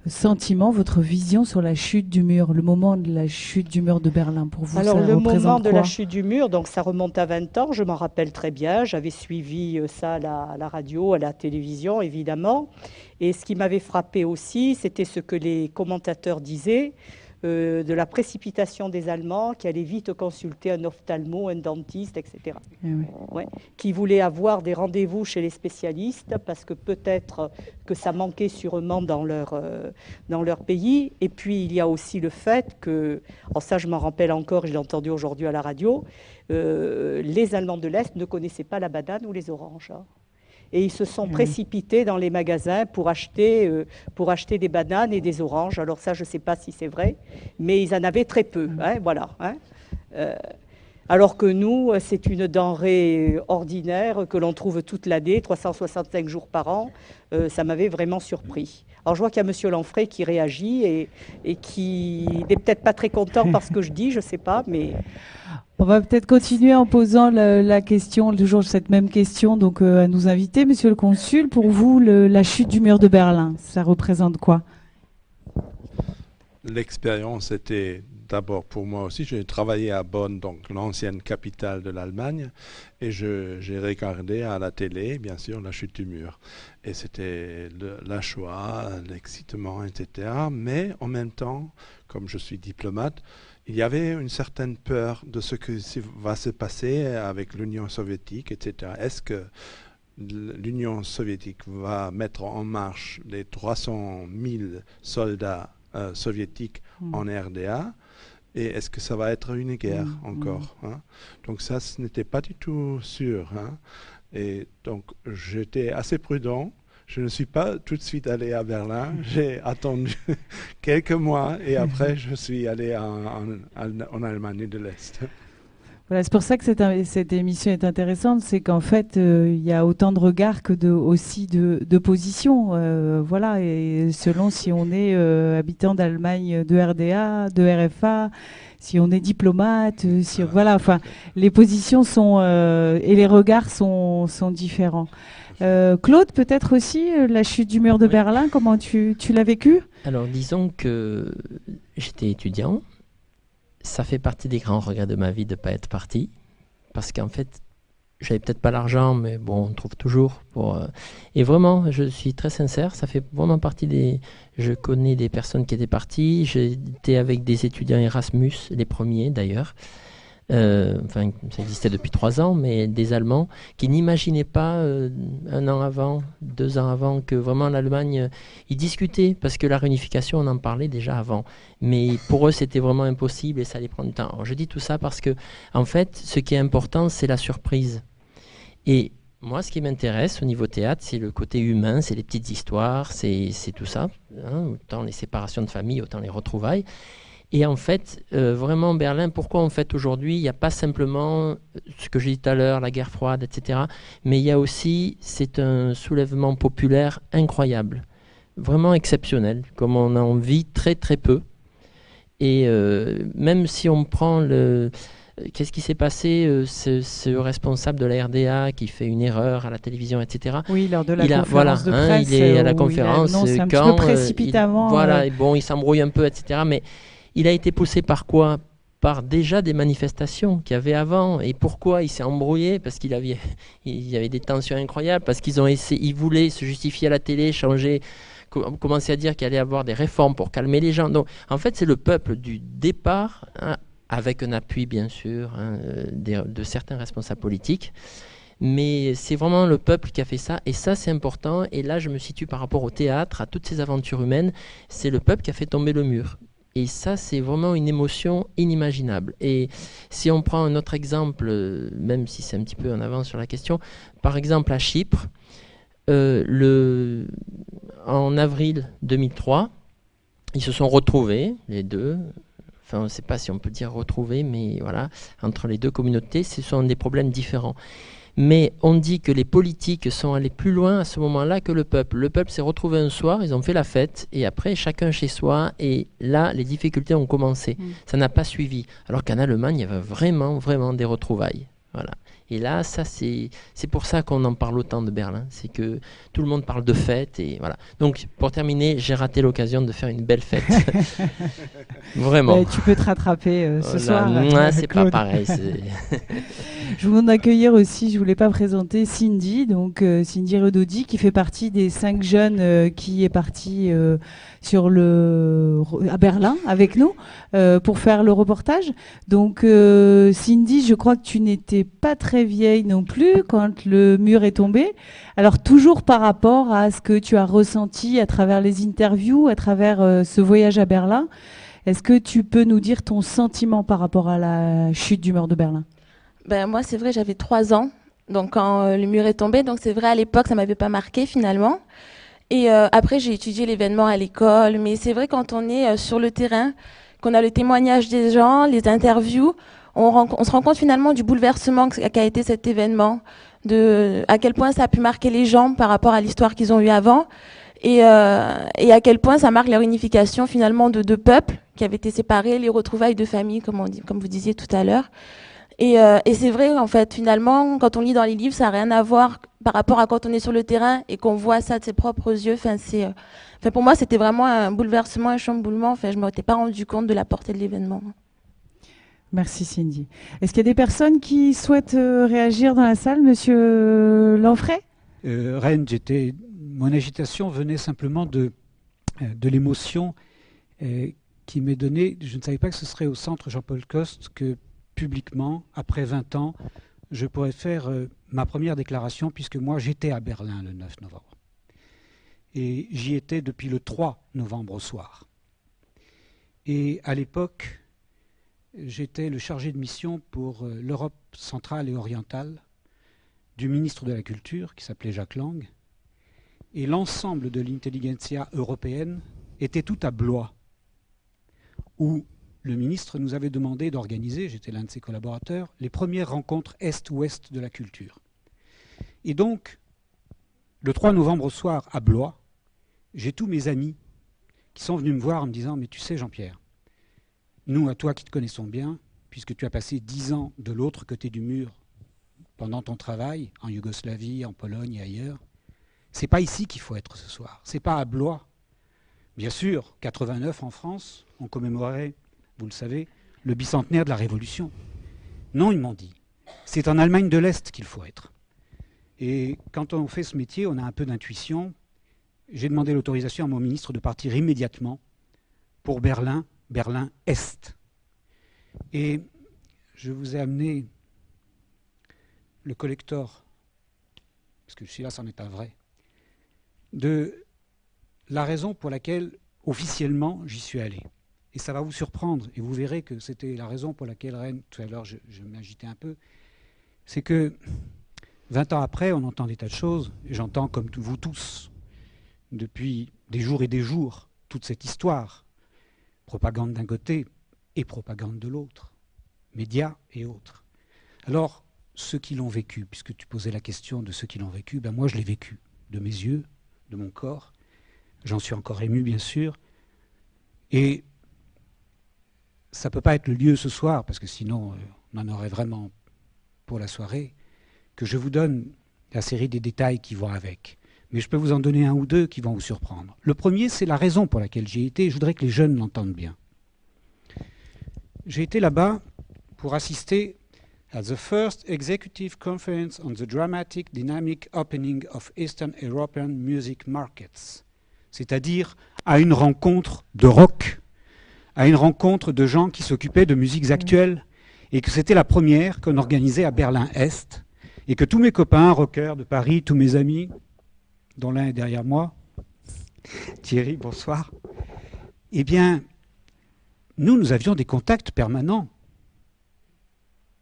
sentiment, votre vision sur la chute du mur, le moment de la chute du mur de Berlin pour vous? Alors ça le moment représente de quoi? la chute du mur, donc ça remonte à 20 ans, je m'en rappelle très bien, j'avais suivi ça à la radio, à la télévision évidemment, et ce qui m'avait frappé aussi, c'était ce que les commentateurs disaient, de la précipitation des Allemands qui allaient vite consulter un ophtalmo, un dentiste, etc. Ouais, qui voulaient avoir des rendez-vous chez les spécialistes parce que peut-être que ça manquait sûrement dans leur pays. Et puis il y a aussi le fait que, alors ça je m'en rappelle encore, je l'ai entendu aujourd'hui à la radio, les Allemands de l'Est ne connaissaient pas la banane ou les oranges. Hein. Et ils se sont précipités dans les magasins pour acheter des bananes et des oranges. Alors ça, je ne sais pas si c'est vrai, mais ils en avaient très peu. Hein, voilà. Hein. Alors que nous, c'est une denrée ordinaire que l'on trouve toute l'année, 365 jours par an. Ça m'avait vraiment surpris. Alors je vois qu'il y a M. Lanfray qui réagit et qui n'est peut-être pas très content par ce que je dis, je ne sais pas, mais... On va peut-être continuer en posant la question, toujours cette même question donc, à nos invités. Monsieur le Consul, pour vous, la chute du mur de Berlin, ça représente quoi? L'expérience était d'abord pour moi aussi. J'ai travaillé à Bonn, donc l'ancienne capitale de l'Allemagne, et j'ai regardé à la télé, bien sûr, la chute du mur. Et c'était la Shoah, l'excitement, etc. Mais en même temps, comme je suis diplomate, il y avait une certaine peur de ce que va se passer avec l'Union soviétique, etc. Est-ce que l'Union soviétique va mettre en marche les 300 000 soldats soviétiques en RDA? Et est-ce que ça va être une guerre encore, hein? Donc ça, ce n'était pas du tout sûr. Hein? Et donc, j'étais assez prudent. Je ne suis pas tout de suite allé à Berlin. J'ai attendu quelques mois et après, je suis allé en Allemagne de l'Est. Voilà, c'est pour ça que cette émission est intéressante, c'est qu'en fait, il y a autant de regards que aussi de positions. Voilà, et selon si on est habitant d'Allemagne, de RDA, de RFA, si on est diplomate, voilà, enfin, les positions sont et les regards sont différents. Claude, peut-être aussi, la chute du mur de Berlin, comment tu l'as vécu? Alors, disons que j'étais étudiant. Ça fait partie des grands regrets de ma vie de ne pas être parti. Parce qu'en fait, j'avais peut-être pas l'argent, mais bon, on trouve toujours. Et vraiment, je suis très sincère, ça fait vraiment partie des... Je connais des personnes qui étaient parties. J'étais avec des étudiants Erasmus, les premiers d'ailleurs. Enfin, ça existait depuis 3 ans, mais des Allemands qui n'imaginaient pas 1 an avant, 2 ans avant, que vraiment l'Allemagne, ils discutaient, parce que la réunification, on en parlait déjà avant, mais pour eux c'était vraiment impossible et ça allait prendre du temps. Alors, je dis tout ça parce que, en fait, ce qui est important, c'est la surprise. Et moi, ce qui m'intéresse au niveau théâtre, c'est le côté humain, c'est les petites histoires, c'est tout ça, hein, autant les séparations de famille, autant les retrouvailles. Et en fait, vraiment, Berlin, pourquoi en fait aujourd'hui, il n'y a pas simplement ce que j'ai dit tout à l'heure, la guerre froide, etc. Mais il y a aussi, c'est un soulèvement populaire incroyable, vraiment exceptionnel, comme on en vit très très peu. Et même si on prend qu'est-ce qui s'est passé, ce responsable de la RDA qui fait une erreur à la télévision, etc. Oui, lors de la conférence de presse. Il est à la conférence un petit peu précipitamment. Voilà, et bon, il s'embrouille un peu, etc. Mais il a été poussé par quoi? Par déjà des manifestations qu'il y avait avant. Et pourquoi il s'est embrouillé? Parce qu'il il y avait des tensions incroyables, parce ils voulaient se justifier à la télé, commencer à dire qu'il allait y avoir des réformes pour calmer les gens. Donc, en fait, c'est le peuple du départ, hein, avec un appui, bien sûr, hein, de certains responsables politiques. Mais c'est vraiment le peuple qui a fait ça, et ça c'est important. Et là, je me situe par rapport au théâtre, à toutes ces aventures humaines. C'est le peuple qui a fait tomber le mur. Et ça, c'est vraiment une émotion inimaginable. Et si on prend un autre exemple, même si c'est un petit peu en avance sur la question, par exemple à Chypre, en avril 2003, ils se sont retrouvés, les deux. Enfin, on ne sait pas si on peut dire retrouvés, mais voilà, entre les deux communautés, ce sont des problèmes différents. Mais on dit que les politiques sont allés plus loin à ce moment-là que le peuple. Le peuple s'est retrouvé un soir, ils ont fait la fête, et après, chacun chez soi, et là, les difficultés ont commencé. Ça n'a pas suivi. Alors qu'en Allemagne, il y avait vraiment, vraiment des retrouvailles. Voilà. Et là, ça c'est pour ça qu'on en parle autant de Berlin, c'est que tout le monde parle de fête et voilà. Donc pour terminer, j'ai raté l'occasion de faire une belle fête. Vraiment. Tu peux te rattraper ce soir. C'est pas pareil. Je voulais accueillir aussi, je voulais pas présenter Cindy, donc Cindy Redaudy qui fait partie des 5 jeunes qui est parti à Berlin avec nous pour faire le reportage. Donc Cindy, je crois que tu n'étais pas très vieille non plus quand le mur est tombé. Alors toujours par rapport à ce que tu as ressenti à travers les interviews, à travers ce voyage à Berlin, est-ce que tu peux nous dire ton sentiment par rapport à la chute du mur de Berlin? Ben, moi, c'est vrai, j'avais 3 ans, donc quand le mur est tombé. Donc c'est vrai, à l'époque, ça m'avait pas marqué finalement. Et après, j'ai étudié l'événement à l'école. Mais c'est vrai, quand on est sur le terrain, qu'on a le témoignage des gens, les interviews, on se rend compte finalement du bouleversement qu'a été cet événement, à quel point ça a pu marquer les gens par rapport à l'histoire qu'ils ont eue avant, et à quel point ça marque leur unification finalement de 2 peuples qui avaient été séparés, les retrouvailles de famille, comme vous disiez tout à l'heure. Et c'est vrai, en fait, finalement, quand on lit dans les livres, ça n'a rien à voir par rapport à quand on est sur le terrain et qu'on voit ça de ses propres yeux. Pour moi, c'était vraiment un bouleversement, un chamboulement. Enfin, je ne m'étais pas rendu compte de la portée de l'événement. Merci Cindy. Est-ce qu'il y a des personnes qui souhaitent réagir dans la salle, Monsieur Lanfray? Rennes, mon agitation venait simplement de l'émotion qui m'est donnée. Je ne savais pas que ce serait au centre Jean-Paul Coste que publiquement, après 20 ans, je pourrais faire ma première déclaration, puisque moi j'étais à Berlin le 9 novembre. Et j'y étais depuis le 3 novembre au soir. Et à l'époque, j'étais le chargé de mission pour l'Europe centrale et orientale du ministre de la Culture, qui s'appelait Jacques Lang. Et l'ensemble de l'intelligentsia européenne était tout à Blois, où le ministre nous avait demandé d'organiser, j'étais l'un de ses collaborateurs, les premières rencontres Est-Ouest de la culture. Et donc, le 3 novembre au soir, à Blois, j'ai tous mes amis qui sont venus me voir en me disant « Mais tu sais Jean-Pierre, nous, à toi qui te connaissons bien, puisque tu as passé 10 ans de l'autre côté du mur pendant ton travail, en Yougoslavie, en Pologne et ailleurs, c'est pas ici qu'il faut être ce soir, c'est pas à Blois. Bien sûr, 89 en France, on commémorait, vous le savez, le bicentenaire de la Révolution. Non, ils m'ont dit, c'est en Allemagne de l'Est qu'il faut être. Et quand on fait ce métier, on a un peu d'intuition. J'ai demandé l'autorisation à mon ministre de partir immédiatement pour Berlin, Berlin-Est. Et je vous ai amené le collector, parce que celui-là, c'en est un vrai, de la raison pour laquelle, officiellement, j'y suis allé. Et ça va vous surprendre, et vous verrez que c'était la raison pour laquelle Rennes, tout à l'heure, je m'agitais un peu, c'est que 20 ans après, on entend des tas de choses, et j'entends, comme vous tous, depuis des jours et des jours, toute cette histoire, propagande d'un côté et propagande de l'autre, médias et autres. Alors, ceux qui l'ont vécu, puisque tu posais la question de ceux qui l'ont vécu, ben moi je l'ai vécu, de mes yeux, de mon corps, j'en suis encore ému bien sûr, et ça ne peut pas être le lieu ce soir, parce que sinon on en aurait vraiment pour la soirée, que je vous donne la série des détails qui vont avec. Mais je peux vous en donner un ou deux qui vont vous surprendre. Le premier, c'est la raison pour laquelle j'y ai été, et je voudrais que les jeunes l'entendent bien. J'ai été là-bas pour assister à the first executive conference on the dramatic dynamic opening of Eastern European music markets, c'est-à-dire à une rencontre de rock, à une rencontre de gens qui s'occupaient de musiques actuelles, et que c'était la première qu'on organisait à Berlin-Est, et que tous mes copains rockers de Paris, tous mes amis, dont l'un est derrière moi, Thierry, bonsoir, eh bien, nous avions des contacts permanents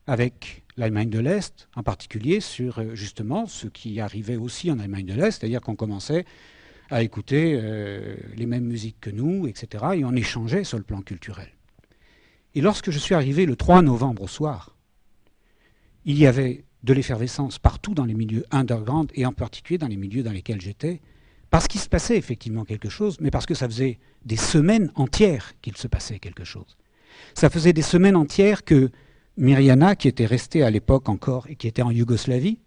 avec l'Allemagne de l'Est, en particulier sur justement ce qui arrivait aussi en Allemagne de l'Est, c'est-à-dire qu'on commençait à écouter les mêmes musiques que nous, etc., et on échangeait sur le plan culturel. Et lorsque je suis arrivé le 3 novembre au soir, il y avait de l'effervescence partout dans les milieux underground, et en particulier dans les milieux dans lesquels j'étais, parce qu'il se passait effectivement quelque chose, mais parce que ça faisait des semaines entières qu'il se passait quelque chose. Ça faisait des semaines entières que Mirjana, qui était restée à l'époque encore et qui était en Yougoslavie,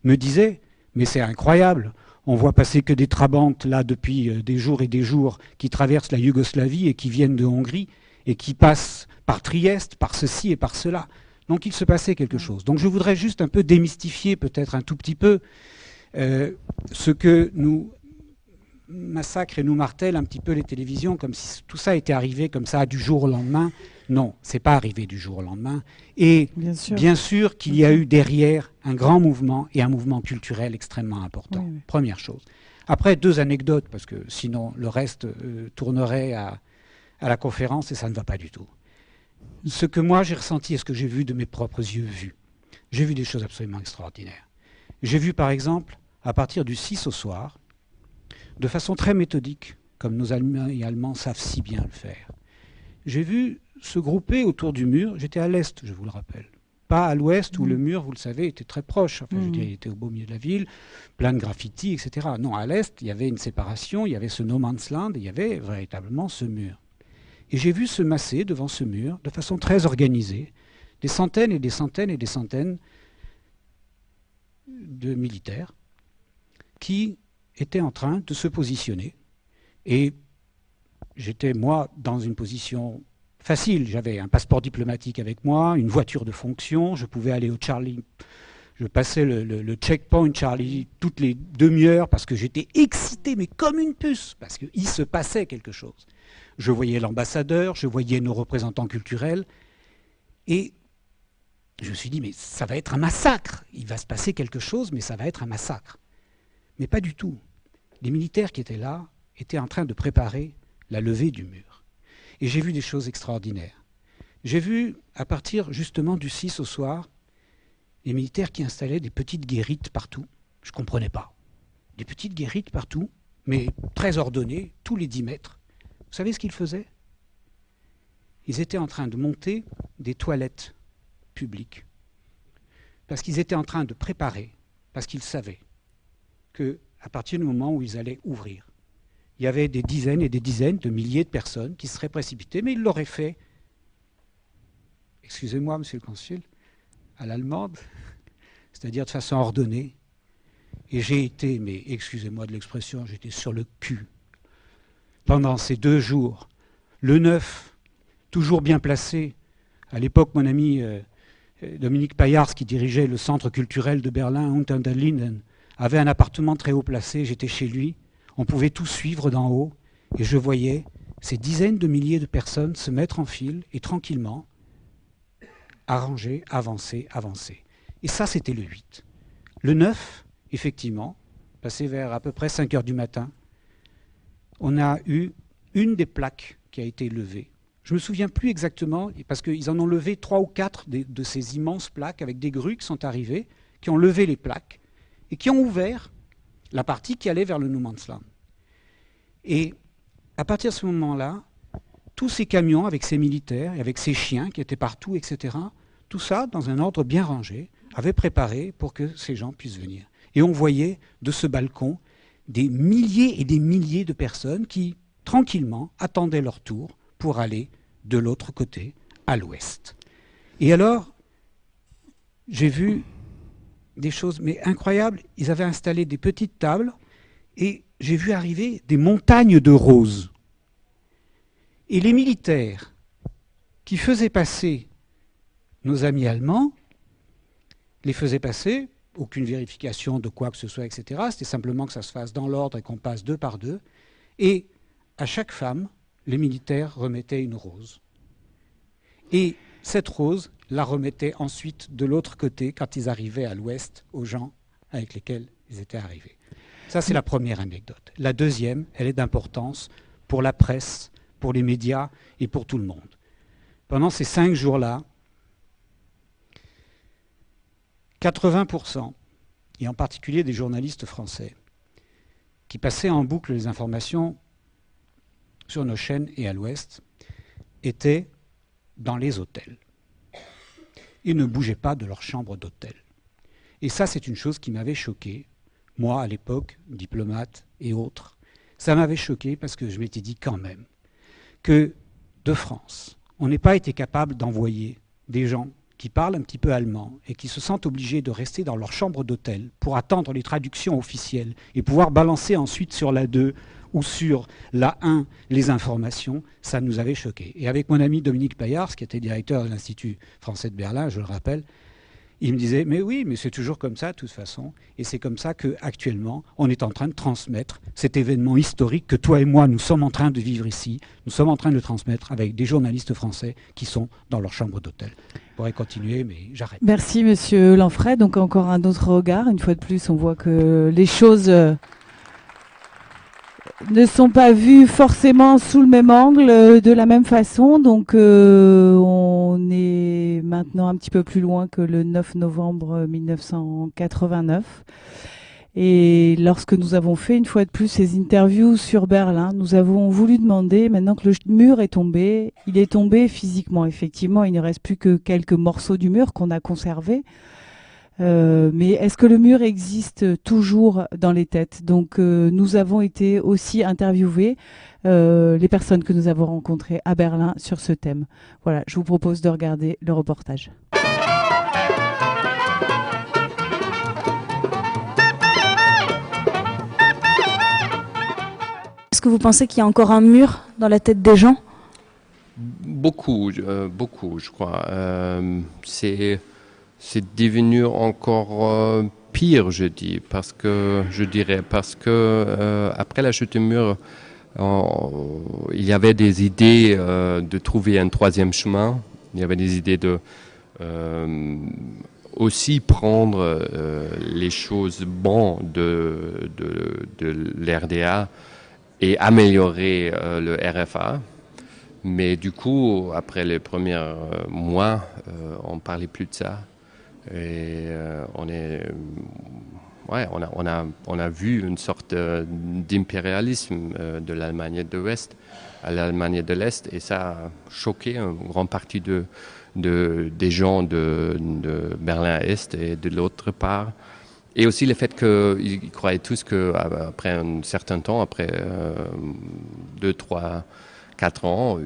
me disait « Mais c'est incroyable, on voit passer que des trabantes là depuis des jours et des jours qui traversent la Yougoslavie et qui viennent de Hongrie et qui passent par Trieste, par ceci et par cela. » Donc il se passait quelque chose. Donc je voudrais juste un peu démystifier peut-être un tout petit peu ce que nous massacre et nous martèle un petit peu les télévisions, comme si tout ça était arrivé comme ça du jour au lendemain. Non, c'est pas arrivé du jour au lendemain. Et bien sûr qu'il y a eu derrière un grand mouvement et un mouvement culturel extrêmement important. Oui. Première chose. Après, 2 anecdotes, parce que sinon le reste tournerait à la conférence et ça ne va pas du tout. Ce que moi j'ai ressenti et ce que j'ai vu de mes propres yeux vus, j'ai vu des choses absolument extraordinaires. J'ai vu par exemple, à partir du 6 au soir, de façon très méthodique, comme nos Allemands savent si bien le faire, j'ai vu se grouper autour du mur, j'étais à l'est, je vous le rappelle, pas à l'ouest où le mur, vous le savez, était très proche, enfin, je veux dire, il était au beau milieu de la ville, plein de graffitis, etc. Non, à l'est, il y avait une séparation, il y avait ce no man's land, et il y avait véritablement ce mur. Et j'ai vu se masser devant ce mur, de façon très organisée, des centaines et des centaines et des centaines de militaires qui étaient en train de se positionner. Et j'étais, moi, dans une position facile. J'avais un passeport diplomatique avec moi, une voiture de fonction, je pouvais aller au Charlie. Je passais le checkpoint Charlie toutes les demi-heures parce que j'étais excité, mais comme une puce, parce qu'il se passait quelque chose. Je voyais l'ambassadeur, je voyais nos représentants culturels, et je me suis dit, mais ça va être un massacre. Il va se passer quelque chose, mais ça va être un massacre. Mais pas du tout. Les militaires qui étaient là étaient en train de préparer la levée du mur. Et j'ai vu des choses extraordinaires. J'ai vu, à partir justement du 6 au soir, les militaires qui installaient des petites guérites partout. Je ne comprenais pas. Des petites guérites partout, mais très ordonnées, tous les 10 mètres. Vous savez ce qu'ils faisaient? Ils étaient en train de monter des toilettes publiques. Parce qu'ils étaient en train de préparer, parce qu'ils savaient qu'à partir du moment où ils allaient ouvrir, il y avait des dizaines et des dizaines de milliers de personnes qui seraient précipitées, mais ils l'auraient fait, excusez-moi, monsieur le consul, à l'allemande, c'est-à-dire de façon ordonnée. Et j'ai été, mais excusez-moi de l'expression, j'étais sur le cul pendant ces 2 jours. Le 9, toujours bien placé. À l'époque, mon ami Dominique Payars, qui dirigeait le centre culturel de Berlin, Unter den Linden, avait un appartement très haut placé, j'étais chez lui. On pouvait tout suivre d'en haut, et je voyais ces dizaines de milliers de personnes se mettre en file et tranquillement arranger, avancer, avancer. Et ça, c'était le 8. Le 9, effectivement, passé vers à peu près 5 heures du matin, on a eu une des plaques qui a été levée. Je ne me souviens plus exactement, parce qu'ils en ont levé 3 ou 4 de ces immenses plaques avec des grues qui sont arrivées, qui ont levé les plaques et qui ont ouvert la partie qui allait vers le no man's land. Et à partir de ce moment-là, tous ces camions avec ces militaires et avec ces chiens qui étaient partout, etc., tout ça, dans un ordre bien rangé, avait préparé pour que ces gens puissent venir. Et on voyait de ce balcon des milliers et des milliers de personnes qui, tranquillement, attendaient leur tour pour aller de l'autre côté, à l'ouest. Et alors, j'ai vu des choses mais incroyables. Ils avaient installé des petites tables et j'ai vu arriver des montagnes de roses. Et les militaires qui faisaient passer nos amis allemands les faisaient passer, aucune vérification de quoi que ce soit, etc. C'était simplement que ça se fasse dans l'ordre et qu'on passe 2 par 2. Et à chaque femme, les militaires remettaient une rose. Et cette rose la remettaient ensuite de l'autre côté quand ils arrivaient à l'ouest aux gens avec lesquels ils étaient arrivés. Ça, c'est la première anecdote. La deuxième, elle est d'importance pour la presse, pour les médias et pour tout le monde. Pendant ces 5 jours-là, 80%, et en particulier des journalistes français, qui passaient en boucle les informations sur nos chaînes et à l'ouest, étaient dans les hôtels. Ils ne bougeaient pas de leur chambre d'hôtel. Et ça, c'est une chose qui m'avait choqué, moi à l'époque, diplomate et autres. Ça m'avait choqué parce que je m'étais dit quand même que de France, on n'ait pas été capable d'envoyer des gens qui parlent un petit peu allemand et qui se sentent obligés de rester dans leur chambre d'hôtel pour attendre les traductions officielles et pouvoir balancer ensuite sur la 2 ou sur la 1 les informations, ça nous avait choqués. Et avec mon ami Dominique Payars, qui était directeur de l'Institut français de Berlin, je le rappelle, il me disait, mais oui, mais c'est toujours comme ça de toute façon. Et c'est comme ça qu'actuellement, on est en train de transmettre cet événement historique que toi et moi, nous sommes en train de vivre ici. Nous sommes en train de le transmettre avec des journalistes français qui sont dans leur chambre d'hôtel. Je pourrais continuer, mais j'arrête. Merci, Monsieur Lanfray. Donc encore un autre regard. Une fois de plus, on voit que les choses ne sont pas vues forcément sous le même angle, de la même façon. Donc on est maintenant un petit peu plus loin que le 9 novembre 1989. Et lorsque nous avons fait une fois de plus ces interviews sur Berlin, nous avons voulu demander, maintenant que le mur est tombé, il est tombé physiquement, effectivement, il ne reste plus que quelques morceaux du mur qu'on a conservés. Mais est-ce que le mur existe toujours dans les têtes? Donc nous avons été aussi interviewés, les personnes que nous avons rencontrées à Berlin sur ce thème. Voilà, je vous propose de regarder le reportage. Est-ce que vous pensez qu'il y a encore un mur dans la tête des gens? Beaucoup, je crois. C'est devenu encore pire, je dirais, parce que après la chute du mur, il y avait des idées de trouver un troisième chemin. Il y avait des idées de aussi prendre les choses bonnes de l'RDA et améliorer le RFA. Mais du coup, après les premiers mois, on ne parlait plus de ça. Et on a vu une sorte d'impérialisme de l'Allemagne de l'Ouest à l'Allemagne de l'Est, et ça a choqué une grande partie des gens de Berlin-Est et de l'autre part. Et aussi le fait qu'ils croyaient tous qu'après un certain temps, après 2, 3, 4 ans,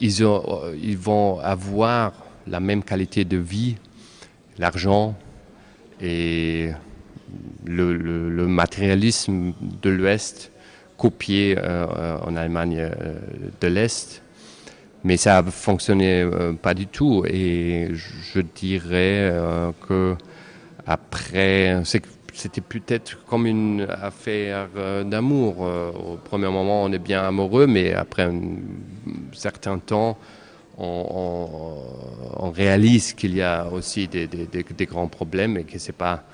ils vont avoir la même qualité de vie, l'argent et le matérialisme de l'Ouest copié en Allemagne de l'Est. Mais ça ne fonctionnait pas du tout. Et je dirais que après, c'était peut-être comme une affaire d'amour. Au premier moment, on est bien amoureux, mais après un certain temps, on réalise qu'il y a aussi des grands problèmes et que ce n'est pas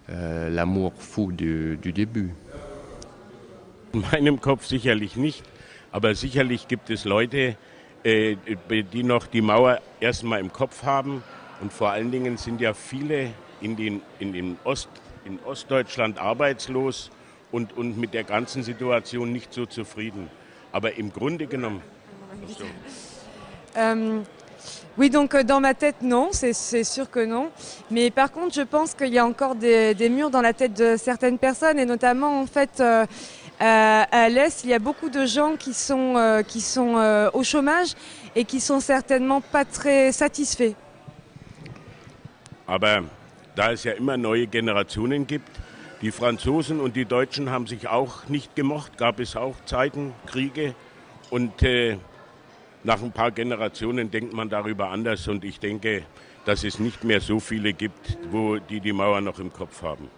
l'amour fou du début. In meinem Kopf sicherlich nicht, aber sicherlich gibt es Leute, die noch die Mauer erstmal im Kopf haben. Und vor allen Dingen sind ja viele in Ostdeutschland arbeitslos und mit der ganzen Situation nicht so zufrieden. Aber im Grunde genommen... Oui, donc dans ma tête, non, c'est sûr que non. Mais par contre, je pense qu'il y a encore des murs dans la tête de certaines personnes, et notamment, en fait, à l'Est, il y a beaucoup de gens qui sont au chômage et qui sont certainement pas très satisfaits. Aber da es ja immer neue Generationen gibt, die Franzosen und die Deutschen haben sich auch nicht gemocht, gab es auch Zeiten, Kriege, und nach ein paar Generationen denkt man darüber anders, und ich denke, dass es nicht mehr so viele gibt, die Mauer noch im Kopf haben.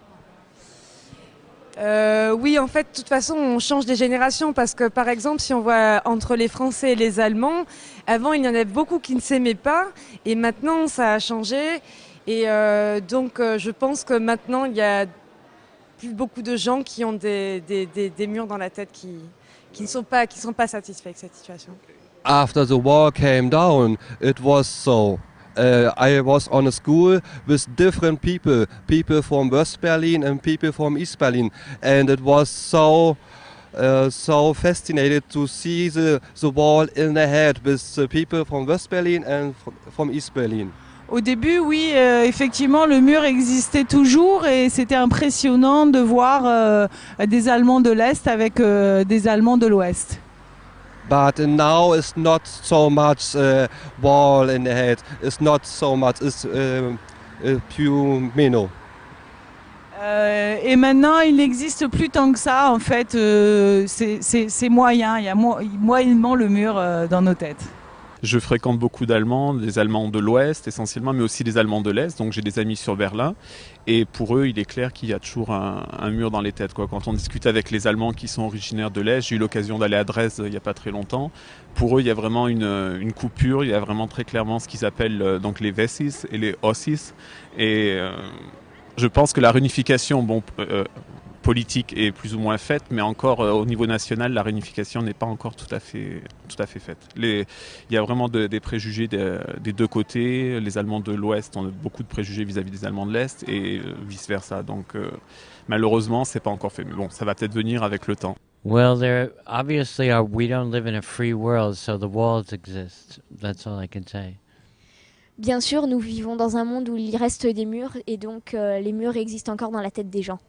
Oui, en fait, de toute façon, on change des générations parce que, par exemple, si on voit entre les Français et les Allemands, avant, il y en avait beaucoup qui ne s'aimaient pas, et maintenant, ça a changé. Et donc, je pense que maintenant, il y a plus beaucoup de gens qui ont des murs dans la tête qui ne sont pas satisfaits avec cette situation. After the war came down, it was so. I was on a school with different people from West Berlin and people from East Berlin, and it was so fascinated to see the wall in the head with the people from West Berlin and from East Berlin. Au début, oui, effectivement, le mur existait toujours et c'était impressionnant de voir des Allemands de l'Est avec des Allemands de l'Ouest. but now it's not so much wall in the head. It's not so much. It's pure meno. Et maintenant, il n'existe plus tant que ça. En fait, c'est moyen. Il y a moyennement le mur dans nos têtes. Je fréquente beaucoup d'Allemands, des Allemands de l'Ouest essentiellement, mais aussi des Allemands de l'Est. Donc j'ai des amis sur Berlin. Et pour eux, il est clair qu'il y a toujours un mur dans les têtes, quoi. Quand on discute avec les Allemands qui sont originaires de l'Est, j'ai eu l'occasion d'aller à Dresde il n'y a pas très longtemps. Pour eux, il y a vraiment une coupure. Il y a vraiment très clairement ce qu'ils appellent donc les Wessis et les Ossis. Et je pense que la réunification, politique est plus ou moins faite, mais encore au niveau national, la réunification n'est pas encore tout à fait faite. Il y a vraiment des préjugés des deux côtés. Les Allemands de l'Ouest ont beaucoup de préjugés vis-à-vis des Allemands de l'Est et vice-versa. Donc malheureusement, c'est pas encore fait. Mais bon, ça va peut-être venir avec le temps. Well, we don't live in a free world, so the walls exist. That's all I can say. Bien sûr, nous vivons dans un monde où il reste des murs et donc les murs existent encore dans la tête des gens.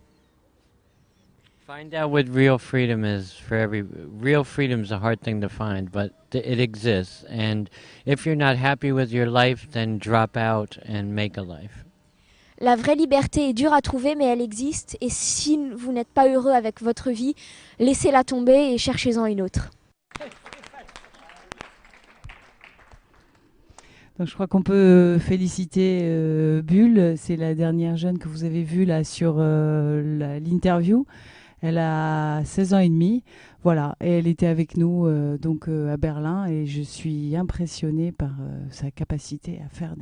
Find out what real freedom is real freedom's a hard thing to find, but it exists. And if you're not happy with your life, then drop out and make a life. La vraie liberté est dure à trouver, mais elle existe. Et si vous n'êtes pas heureux avec votre vie, laissez-la tomber et cherchez-en une autre. Donc je crois qu'on peut féliciter Bulle. C'est la dernière jeune que vous avez vue là sur l'interview. Elle a 16 ans et demi, voilà, et elle était avec nous donc à Berlin, et je suis impressionnée par sa capacité à faire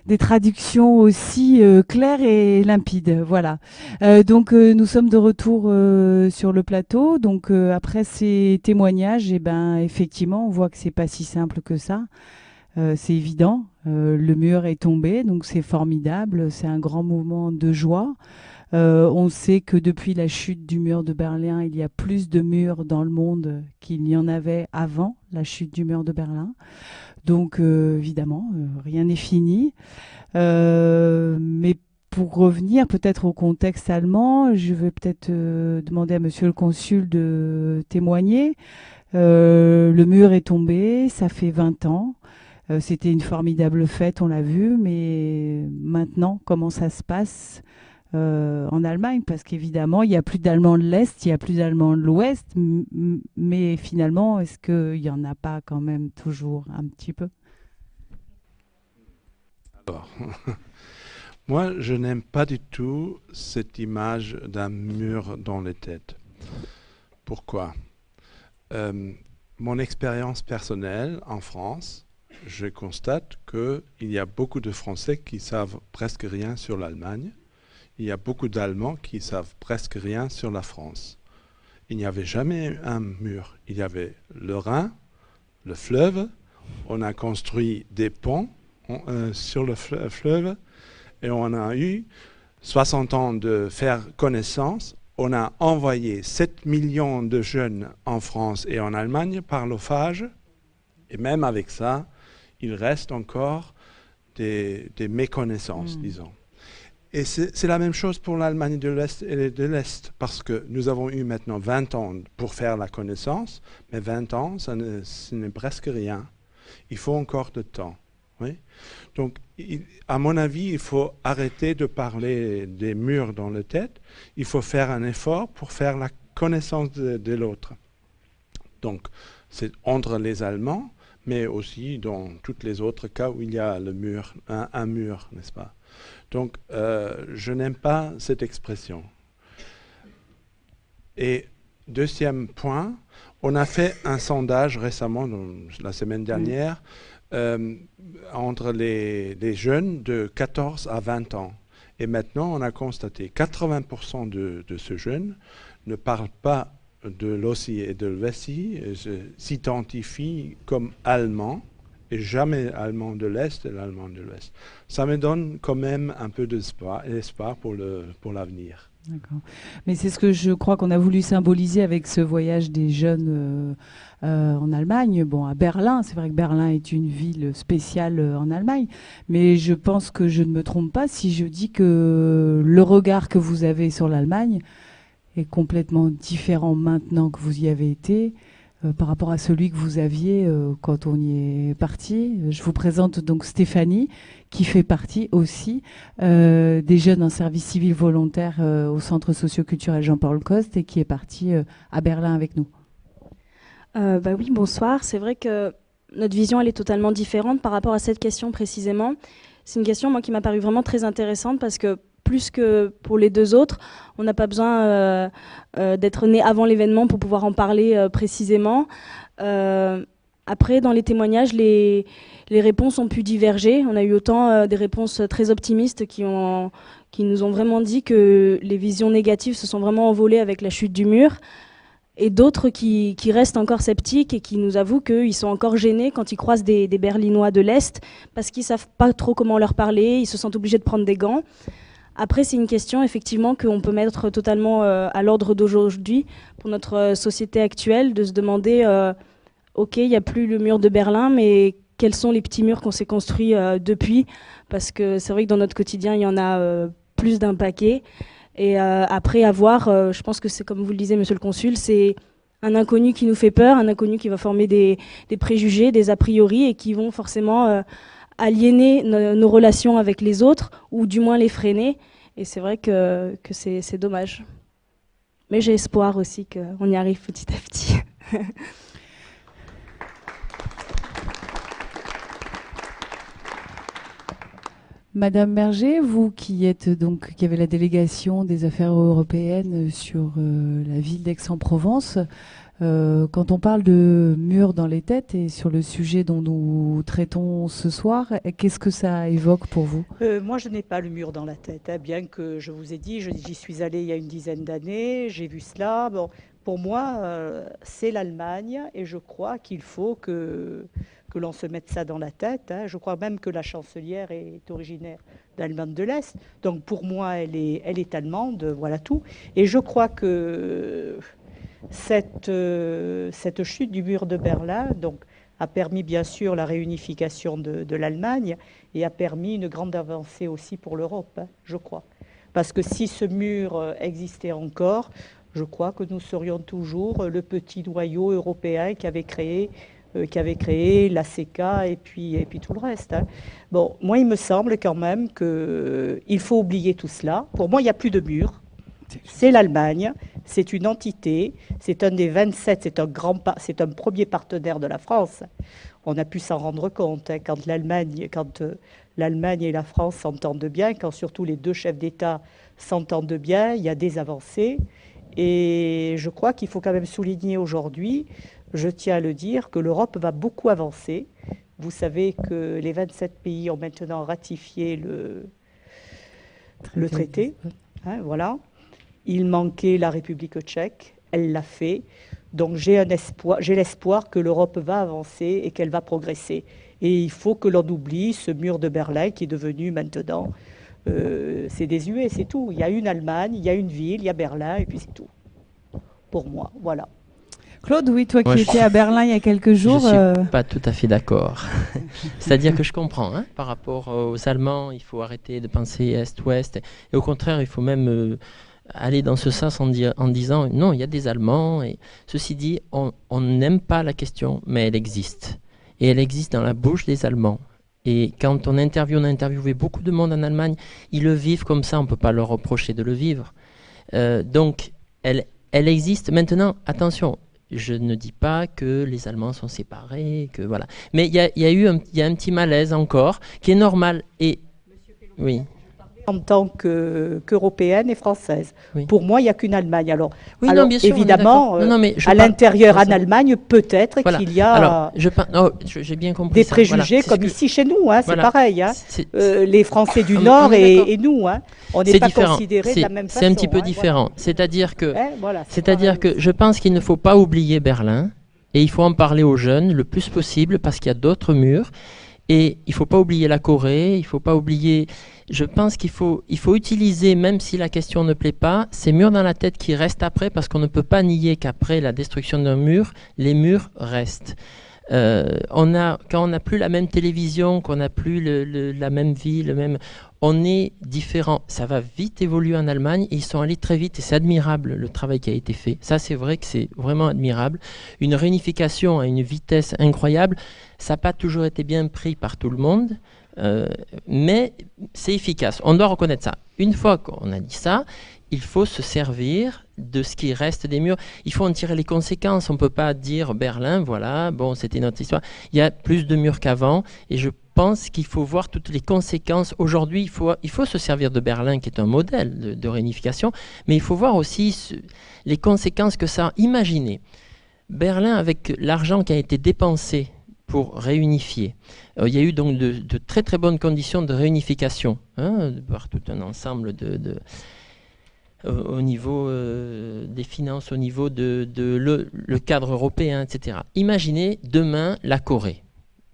des traductions aussi claires et limpides, voilà. Donc nous sommes de retour sur le plateau. Donc après ces témoignages, et effectivement, on voit que c'est pas si simple que ça. C'est évident, le mur est tombé, donc c'est formidable, c'est un grand moment de joie. On sait que depuis la chute du mur de Berlin, il y a plus de murs dans le monde qu'il n'y en avait avant la chute du mur de Berlin. Donc évidemment, rien n'est fini. Mais pour revenir peut-être au contexte allemand, je vais peut-être demander à Monsieur le Consul de témoigner. Le mur est tombé, ça fait 20 ans. C'était une formidable fête, on l'a vu, mais maintenant, comment ça se passe en Allemagne? Parce qu'évidemment, il n'y a plus d'Allemands de l'Est, il n'y a plus d'Allemands de l'Ouest, mais finalement, est-ce qu'il n'y en a pas quand même toujours un petit peu? Alors, moi, je n'aime pas du tout cette image d'un mur dans les têtes. Pourquoi? Mon expérience personnelle en France, je constate qu'il y a beaucoup de Français qui savent presque rien sur l'Allemagne. Il y a beaucoup d'Allemands qui savent presque rien sur la France. Il n'y avait jamais un mur. Il y avait le Rhin, le fleuve. On a construit des ponts sur le fleuve et on a eu 60 ans de faire connaissance. On a envoyé 7 millions de jeunes en France et en Allemagne par l'OFAGE. Et même avec ça, il reste encore des méconnaissances, disons. Et c'est la même chose pour l'Allemagne de l'Est et de l'Est, parce que nous avons eu maintenant 20 ans pour faire la connaissance, mais 20 ans, ce n'est presque rien. Il faut encore de temps. Oui? Donc, à mon avis, il faut arrêter de parler des murs dans la tête. Il faut faire un effort pour faire la connaissance de l'autre. Donc, c'est entre les Allemands, mais aussi dans tous les autres cas où il y a le mur, un mur, n'est-ce pas? Donc, je n'aime pas cette expression. Et deuxième point, on a fait un sondage récemment, la semaine dernière, entre les jeunes de 14 à 20 ans. Et maintenant, on a constaté que 80% de ces jeunes ne parlent pas de l'Ossi et de l'Wessi, s'identifient comme allemands, et jamais allemand de l'Est et l'allemand de l'Ouest. Ça me donne quand même un peu d'espoir pour l'avenir. D'accord. Mais c'est ce que je crois qu'on a voulu symboliser avec ce voyage des jeunes en Allemagne. Bon, à Berlin, c'est vrai que Berlin est une ville spéciale en Allemagne, mais je pense que je ne me trompe pas si je dis que le regard que vous avez sur l'Allemagne est complètement différent maintenant que vous y avez été par rapport à celui que vous aviez quand on y est parti. Je vous présente donc Stéphanie, qui fait partie aussi des jeunes en service civil volontaire au centre socio-culturel Jean-Paul Coste et qui est partie à Berlin avec nous. Bah oui, bonsoir. C'est vrai que notre vision, elle est totalement différente par rapport à cette question précisément. C'est une question, moi, qui m'a paru vraiment très intéressante parce que plus que pour les deux autres, on n'a pas besoin d'être né avant l'événement pour pouvoir en parler précisément. Après, dans les témoignages, les réponses ont pu diverger. On a eu autant des réponses très optimistes qui nous ont vraiment dit que les visions négatives se sont vraiment envolées avec la chute du mur, et d'autres qui restent encore sceptiques et qui nous avouent qu'ils sont encore gênés quand ils croisent des Berlinois de l'Est parce qu'ils ne savent pas trop comment leur parler, ils se sentent obligés de prendre des gants. Après, c'est une question effectivement qu'on peut mettre totalement à l'ordre d'aujourd'hui pour notre société actuelle, de se demander, ok, il n'y a plus le mur de Berlin, mais quels sont les petits murs qu'on s'est construits depuis? Parce que c'est vrai que dans notre quotidien, il y en a plus d'un paquet. Et après avoir, je pense que c'est comme vous le disiez, monsieur le consul, c'est un inconnu qui nous fait peur, un inconnu qui va former des préjugés, des a priori, et qui vont forcément aliéner nos relations avec les autres, ou du moins les freiner. Et c'est vrai que c'est dommage. Mais j'ai espoir aussi qu'on y arrive petit à petit. Madame Berger, vous qui avez la délégation des affaires européennes sur la ville d'Aix-en-Provence, quand on parle de murs dans les têtes et sur le sujet dont nous traitons ce soir, qu'est-ce que ça évoque pour vous? Moi, je n'ai pas le mur dans la tête, hein, bien que je vous ai dit, j'y suis allée il y a une dizaine d'années, j'ai vu cela. Bon, pour moi, c'est l'Allemagne et je crois qu'il faut que l'on se mette ça dans la tête. Hein. Je crois même que la chancelière est originaire d'Allemagne de l'Est. Donc pour moi, elle est allemande, voilà tout. Et je crois que cette chute du mur de Berlin a permis bien sûr la réunification de l'Allemagne et a permis une grande avancée aussi pour l'Europe, hein, je crois. Parce que si ce mur existait encore, je crois que nous serions toujours le petit noyau européen qui avait créé la CECA et puis tout le reste. Hein. Bon, moi, il me semble quand même qu'il faut oublier tout cela. Pour moi, il n'y a plus de mur. C'est l'Allemagne, c'est une entité, c'est un des 27, c'est un premier partenaire de la France. On a pu s'en rendre compte hein, quand l'Allemagne et la France s'entendent bien, quand surtout les deux chefs d'État s'entendent bien, il y a des avancées. Et je crois qu'il faut quand même souligner aujourd'hui, je tiens à le dire, que l'Europe va beaucoup avancer. Vous savez que les 27 pays ont maintenant ratifié le traité. Hein, voilà. Il manquait la République tchèque, elle l'a fait. Donc j'ai l'espoir que l'Europe va avancer et qu'elle va progresser. Et il faut que l'on oublie ce mur de Berlin qui est devenu maintenant, c'est désuet, c'est tout. Il y a une Allemagne, il y a une ville, il y a Berlin et puis c'est tout. Pour moi, voilà. Claude, oui, toi qui étais à Berlin il y a quelques jours... Je ne suis pas tout à fait d'accord. C'est-à-dire que je comprends, hein, par rapport aux Allemands, il faut arrêter de penser Est-Ouest. Et au contraire, il faut même aller dans ce sens en disant, non, il y a des Allemands. Et ceci dit, on n'aime pas la question, mais elle existe. Et elle existe dans la bouche des Allemands. Et quand on a interviewé beaucoup de monde en Allemagne, ils le vivent comme ça, on ne peut pas leur reprocher de le vivre. Donc, elle existe. Maintenant, attention, je ne dis pas que les Allemands sont séparés, que voilà. Mais il y a un petit malaise encore, qui est normal. Et oui. En tant qu'européenne et française. Oui. Pour moi, il n'y a qu'une Allemagne. Alors, non, bien sûr, évidemment, à l'intérieur, en Allemagne, peut-être voilà. qu'il y a j'ai bien compris des préjugés, voilà. Comme ici chez nous, hein, voilà. C'est pareil. Hein. Les Français du Nord et nous, hein, on n'est pas considérés de la même façon. C'est un petit peu différent. Voilà. C'est-à-dire que je pense qu'il ne faut pas oublier Berlin, et il faut en parler aux jeunes le plus possible, parce qu'il y a d'autres murs. Et il ne faut pas oublier la Corée, il ne faut pas oublier... Je pense qu'il faut utiliser, même si la question ne plaît pas, ces murs dans la tête qui restent après, parce qu'on ne peut pas nier qu'après la destruction d'un mur, les murs restent. Quand on n'a plus la même télévision, qu'on n'a plus la même vie, on est différent. Ça va vite évoluer en Allemagne et ils sont allés très vite et c'est admirable le travail qui a été fait. Ça, c'est vrai que c'est vraiment admirable. Une réunification à une vitesse incroyable, ça n'a pas toujours été bien pris par tout le monde, mais c'est efficace. On doit reconnaître ça. Une fois qu'on a dit ça, il faut se servir de ce qui reste des murs. Il faut en tirer les conséquences. On ne peut pas dire Berlin, voilà, bon, c'était notre histoire. Il y a plus de murs qu'avant et je pense qu'il faut voir toutes les conséquences. Aujourd'hui, il faut se servir de Berlin, qui est un modèle de réunification, mais il faut voir aussi les conséquences que ça a. Imaginez, Berlin, avec l'argent qui a été dépensé pour réunifier, il y a eu donc de très très bonnes conditions de réunification, par tout un ensemble au niveau des finances, au niveau le cadre européen, etc. Imaginez demain la Corée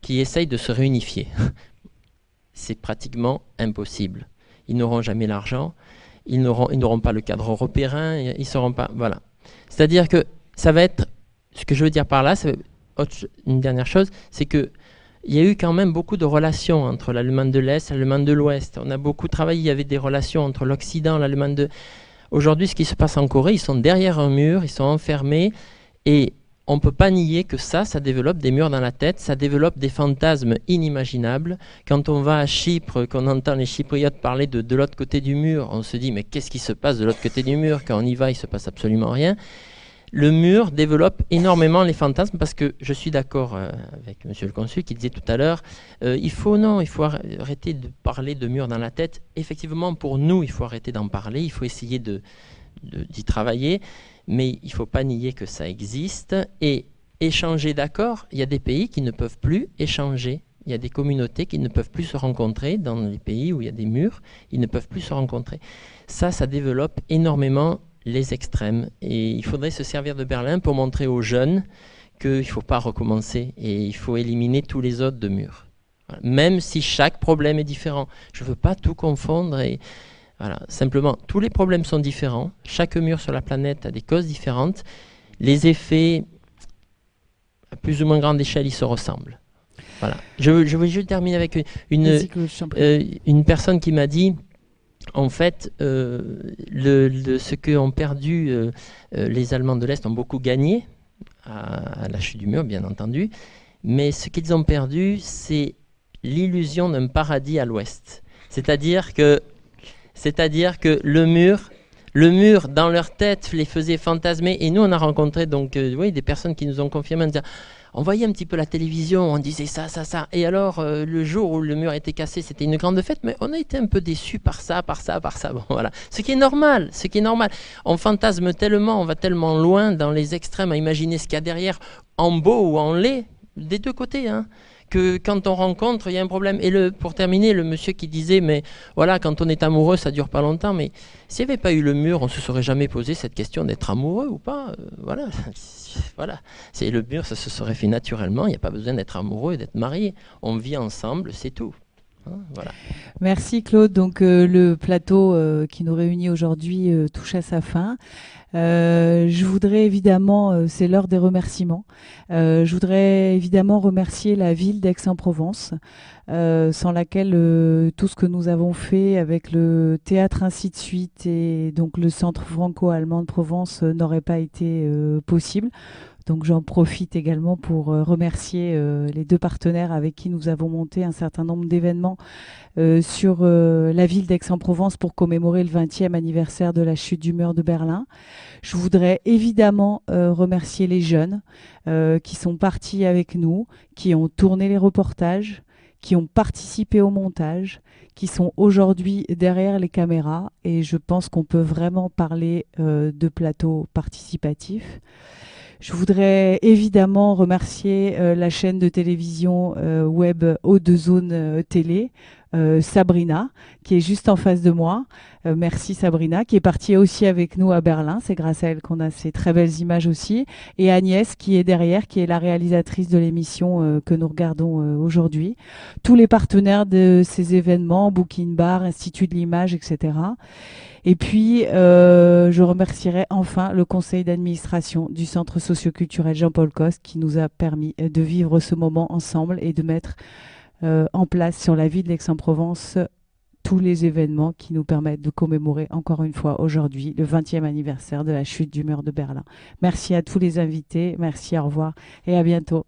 qui essaye de se réunifier. C'est pratiquement impossible. Ils n'auront jamais l'argent, ils n'auront pas le cadre européen, ils ne seront pas... Voilà. C'est-à-dire que ça va être... Ce que je veux dire par là, une dernière chose, c'est que il y a eu quand même beaucoup de relations entre l'Allemagne de l'Est et l'Allemagne de l'Ouest. On a beaucoup travaillé, il y avait des relations entre l'Occident, l'Allemagne de... Aujourd'hui, ce qui se passe en Corée, ils sont derrière un mur, ils sont enfermés et on ne peut pas nier que ça développe des murs dans la tête, ça développe des fantasmes inimaginables. Quand on va à Chypre, qu'on entend les Chypriotes parler de l'autre côté du mur, on se dit mais qu'est-ce qui se passe de l'autre côté du mur? Quand on y va, il ne se passe absolument rien. Le mur développe énormément les fantasmes parce que je suis d'accord avec monsieur le consul qui disait tout à l'heure, il faut arrêter de parler de murs dans la tête. Effectivement, pour nous, il faut arrêter d'en parler, il faut essayer d'y travailler, mais il ne faut pas nier que ça existe. Et échanger, d'accord, il y a des pays qui ne peuvent plus échanger. Il y a des communautés qui ne peuvent plus se rencontrer dans les pays où il y a des murs, ils ne peuvent plus se rencontrer. Ça développe énormément les extrêmes. Et il faudrait se servir de Berlin pour montrer aux jeunes qu'il ne faut pas recommencer et il faut éliminer tous les autres de murs. Voilà. Même si chaque problème est différent. Je ne veux pas tout confondre. Et voilà. Simplement, tous les problèmes sont différents. Chaque mur sur la planète a des causes différentes. Les effets, à plus ou moins grande échelle, ils se ressemblent. Voilà. Je veux juste terminer avec une personne qui m'a dit en fait, ce qu'ont perdu les Allemands de l'Est ont beaucoup gagné à la chute du mur, bien entendu, mais ce qu'ils ont perdu, c'est l'illusion d'un paradis à l'Ouest. C'est-à-dire que le mur, dans leur tête, les faisait fantasmer. Et nous, on a rencontré donc, des personnes qui nous ont confirmé en disant on voyait un petit peu la télévision, on disait ça. Et alors, le jour où le mur était cassé, c'était une grande fête, mais on a été un peu déçus par ça. Bon, voilà. Ce qui est normal. On fantasme tellement, on va tellement loin dans les extrêmes à imaginer ce qu'il y a derrière, en beau ou en laid, des deux côtés, que quand on rencontre, il y a un problème. Et pour terminer, le monsieur qui disait, mais voilà, quand on est amoureux, ça dure pas longtemps. Mais s'il n'y avait pas eu le mur, on ne se serait jamais posé cette question d'être amoureux ou pas. Voilà. C'est le mur, ça se serait fait naturellement. Il n'y a pas besoin d'être amoureux et d'être marié. On vit ensemble, c'est tout. Voilà. Merci Claude. Donc le plateau qui nous réunit aujourd'hui touche à sa fin. Je voudrais évidemment, c'est l'heure des remerciements. Je voudrais évidemment remercier la ville d'Aix-en-Provence, sans laquelle tout ce que nous avons fait avec le théâtre ainsi de suite et donc le centre franco-allemand de Provence n'aurait pas été possible. Donc j'en profite également pour remercier les deux partenaires avec qui nous avons monté un certain nombre d'événements sur la ville d'Aix-en-Provence pour commémorer le 20e anniversaire de la chute du mur de Berlin. Je voudrais évidemment remercier les jeunes qui sont partis avec nous, qui ont tourné les reportages, qui ont participé au montage, qui sont aujourd'hui derrière les caméras. Et je pense qu'on peut vraiment parler de plateau participatif. Je voudrais évidemment remercier la chaîne de télévision web O2 Zone Télé Sabrina, qui est juste en face de moi. Merci Sabrina, qui est partie aussi avec nous à Berlin. C'est grâce à elle qu'on a ces très belles images aussi. Et Agnès, qui est derrière, qui est la réalisatrice de l'émission que nous regardons aujourd'hui. Tous les partenaires de ces événements, Booking Bar, Institut de l'image, etc. Et puis, je remercierai enfin le conseil d'administration du Centre socioculturel Jean-Paul Coste qui nous a permis de vivre ce moment ensemble et de mettre en place sur la ville d'Aix-en-Provence tous les événements qui nous permettent de commémorer encore une fois aujourd'hui le 20e anniversaire de la chute du mur de Berlin. Merci à tous les invités, merci, au revoir et à bientôt.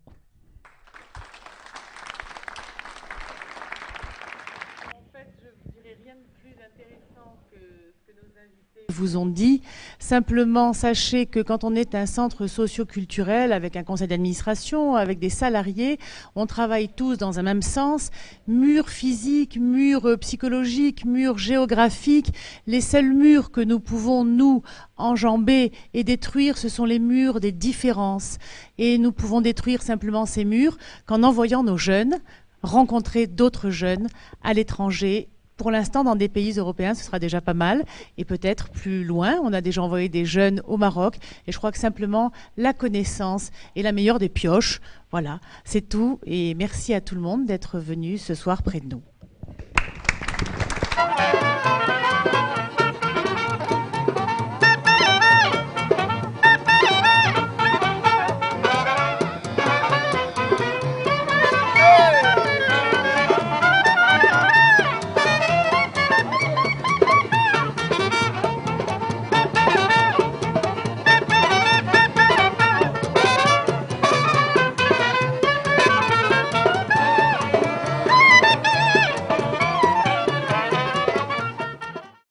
Vous ont dit. Simplement, sachez que quand on est un centre socio-culturel avec un conseil d'administration, avec des salariés, on travaille tous dans un même sens. Mur physique, mur psychologique, mur géographique. Les seuls murs que nous pouvons, nous, enjamber et détruire, ce sont les murs des différences. Et nous pouvons détruire simplement ces murs qu'en envoyant nos jeunes rencontrer d'autres jeunes à l'étranger. Pour l'instant, dans des pays européens, ce sera déjà pas mal. Et peut-être plus loin, on a déjà envoyé des jeunes au Maroc. Et je crois que simplement, la connaissance est la meilleure des pioches. Voilà, c'est tout. Et merci à tout le monde d'être venu ce soir près de nous.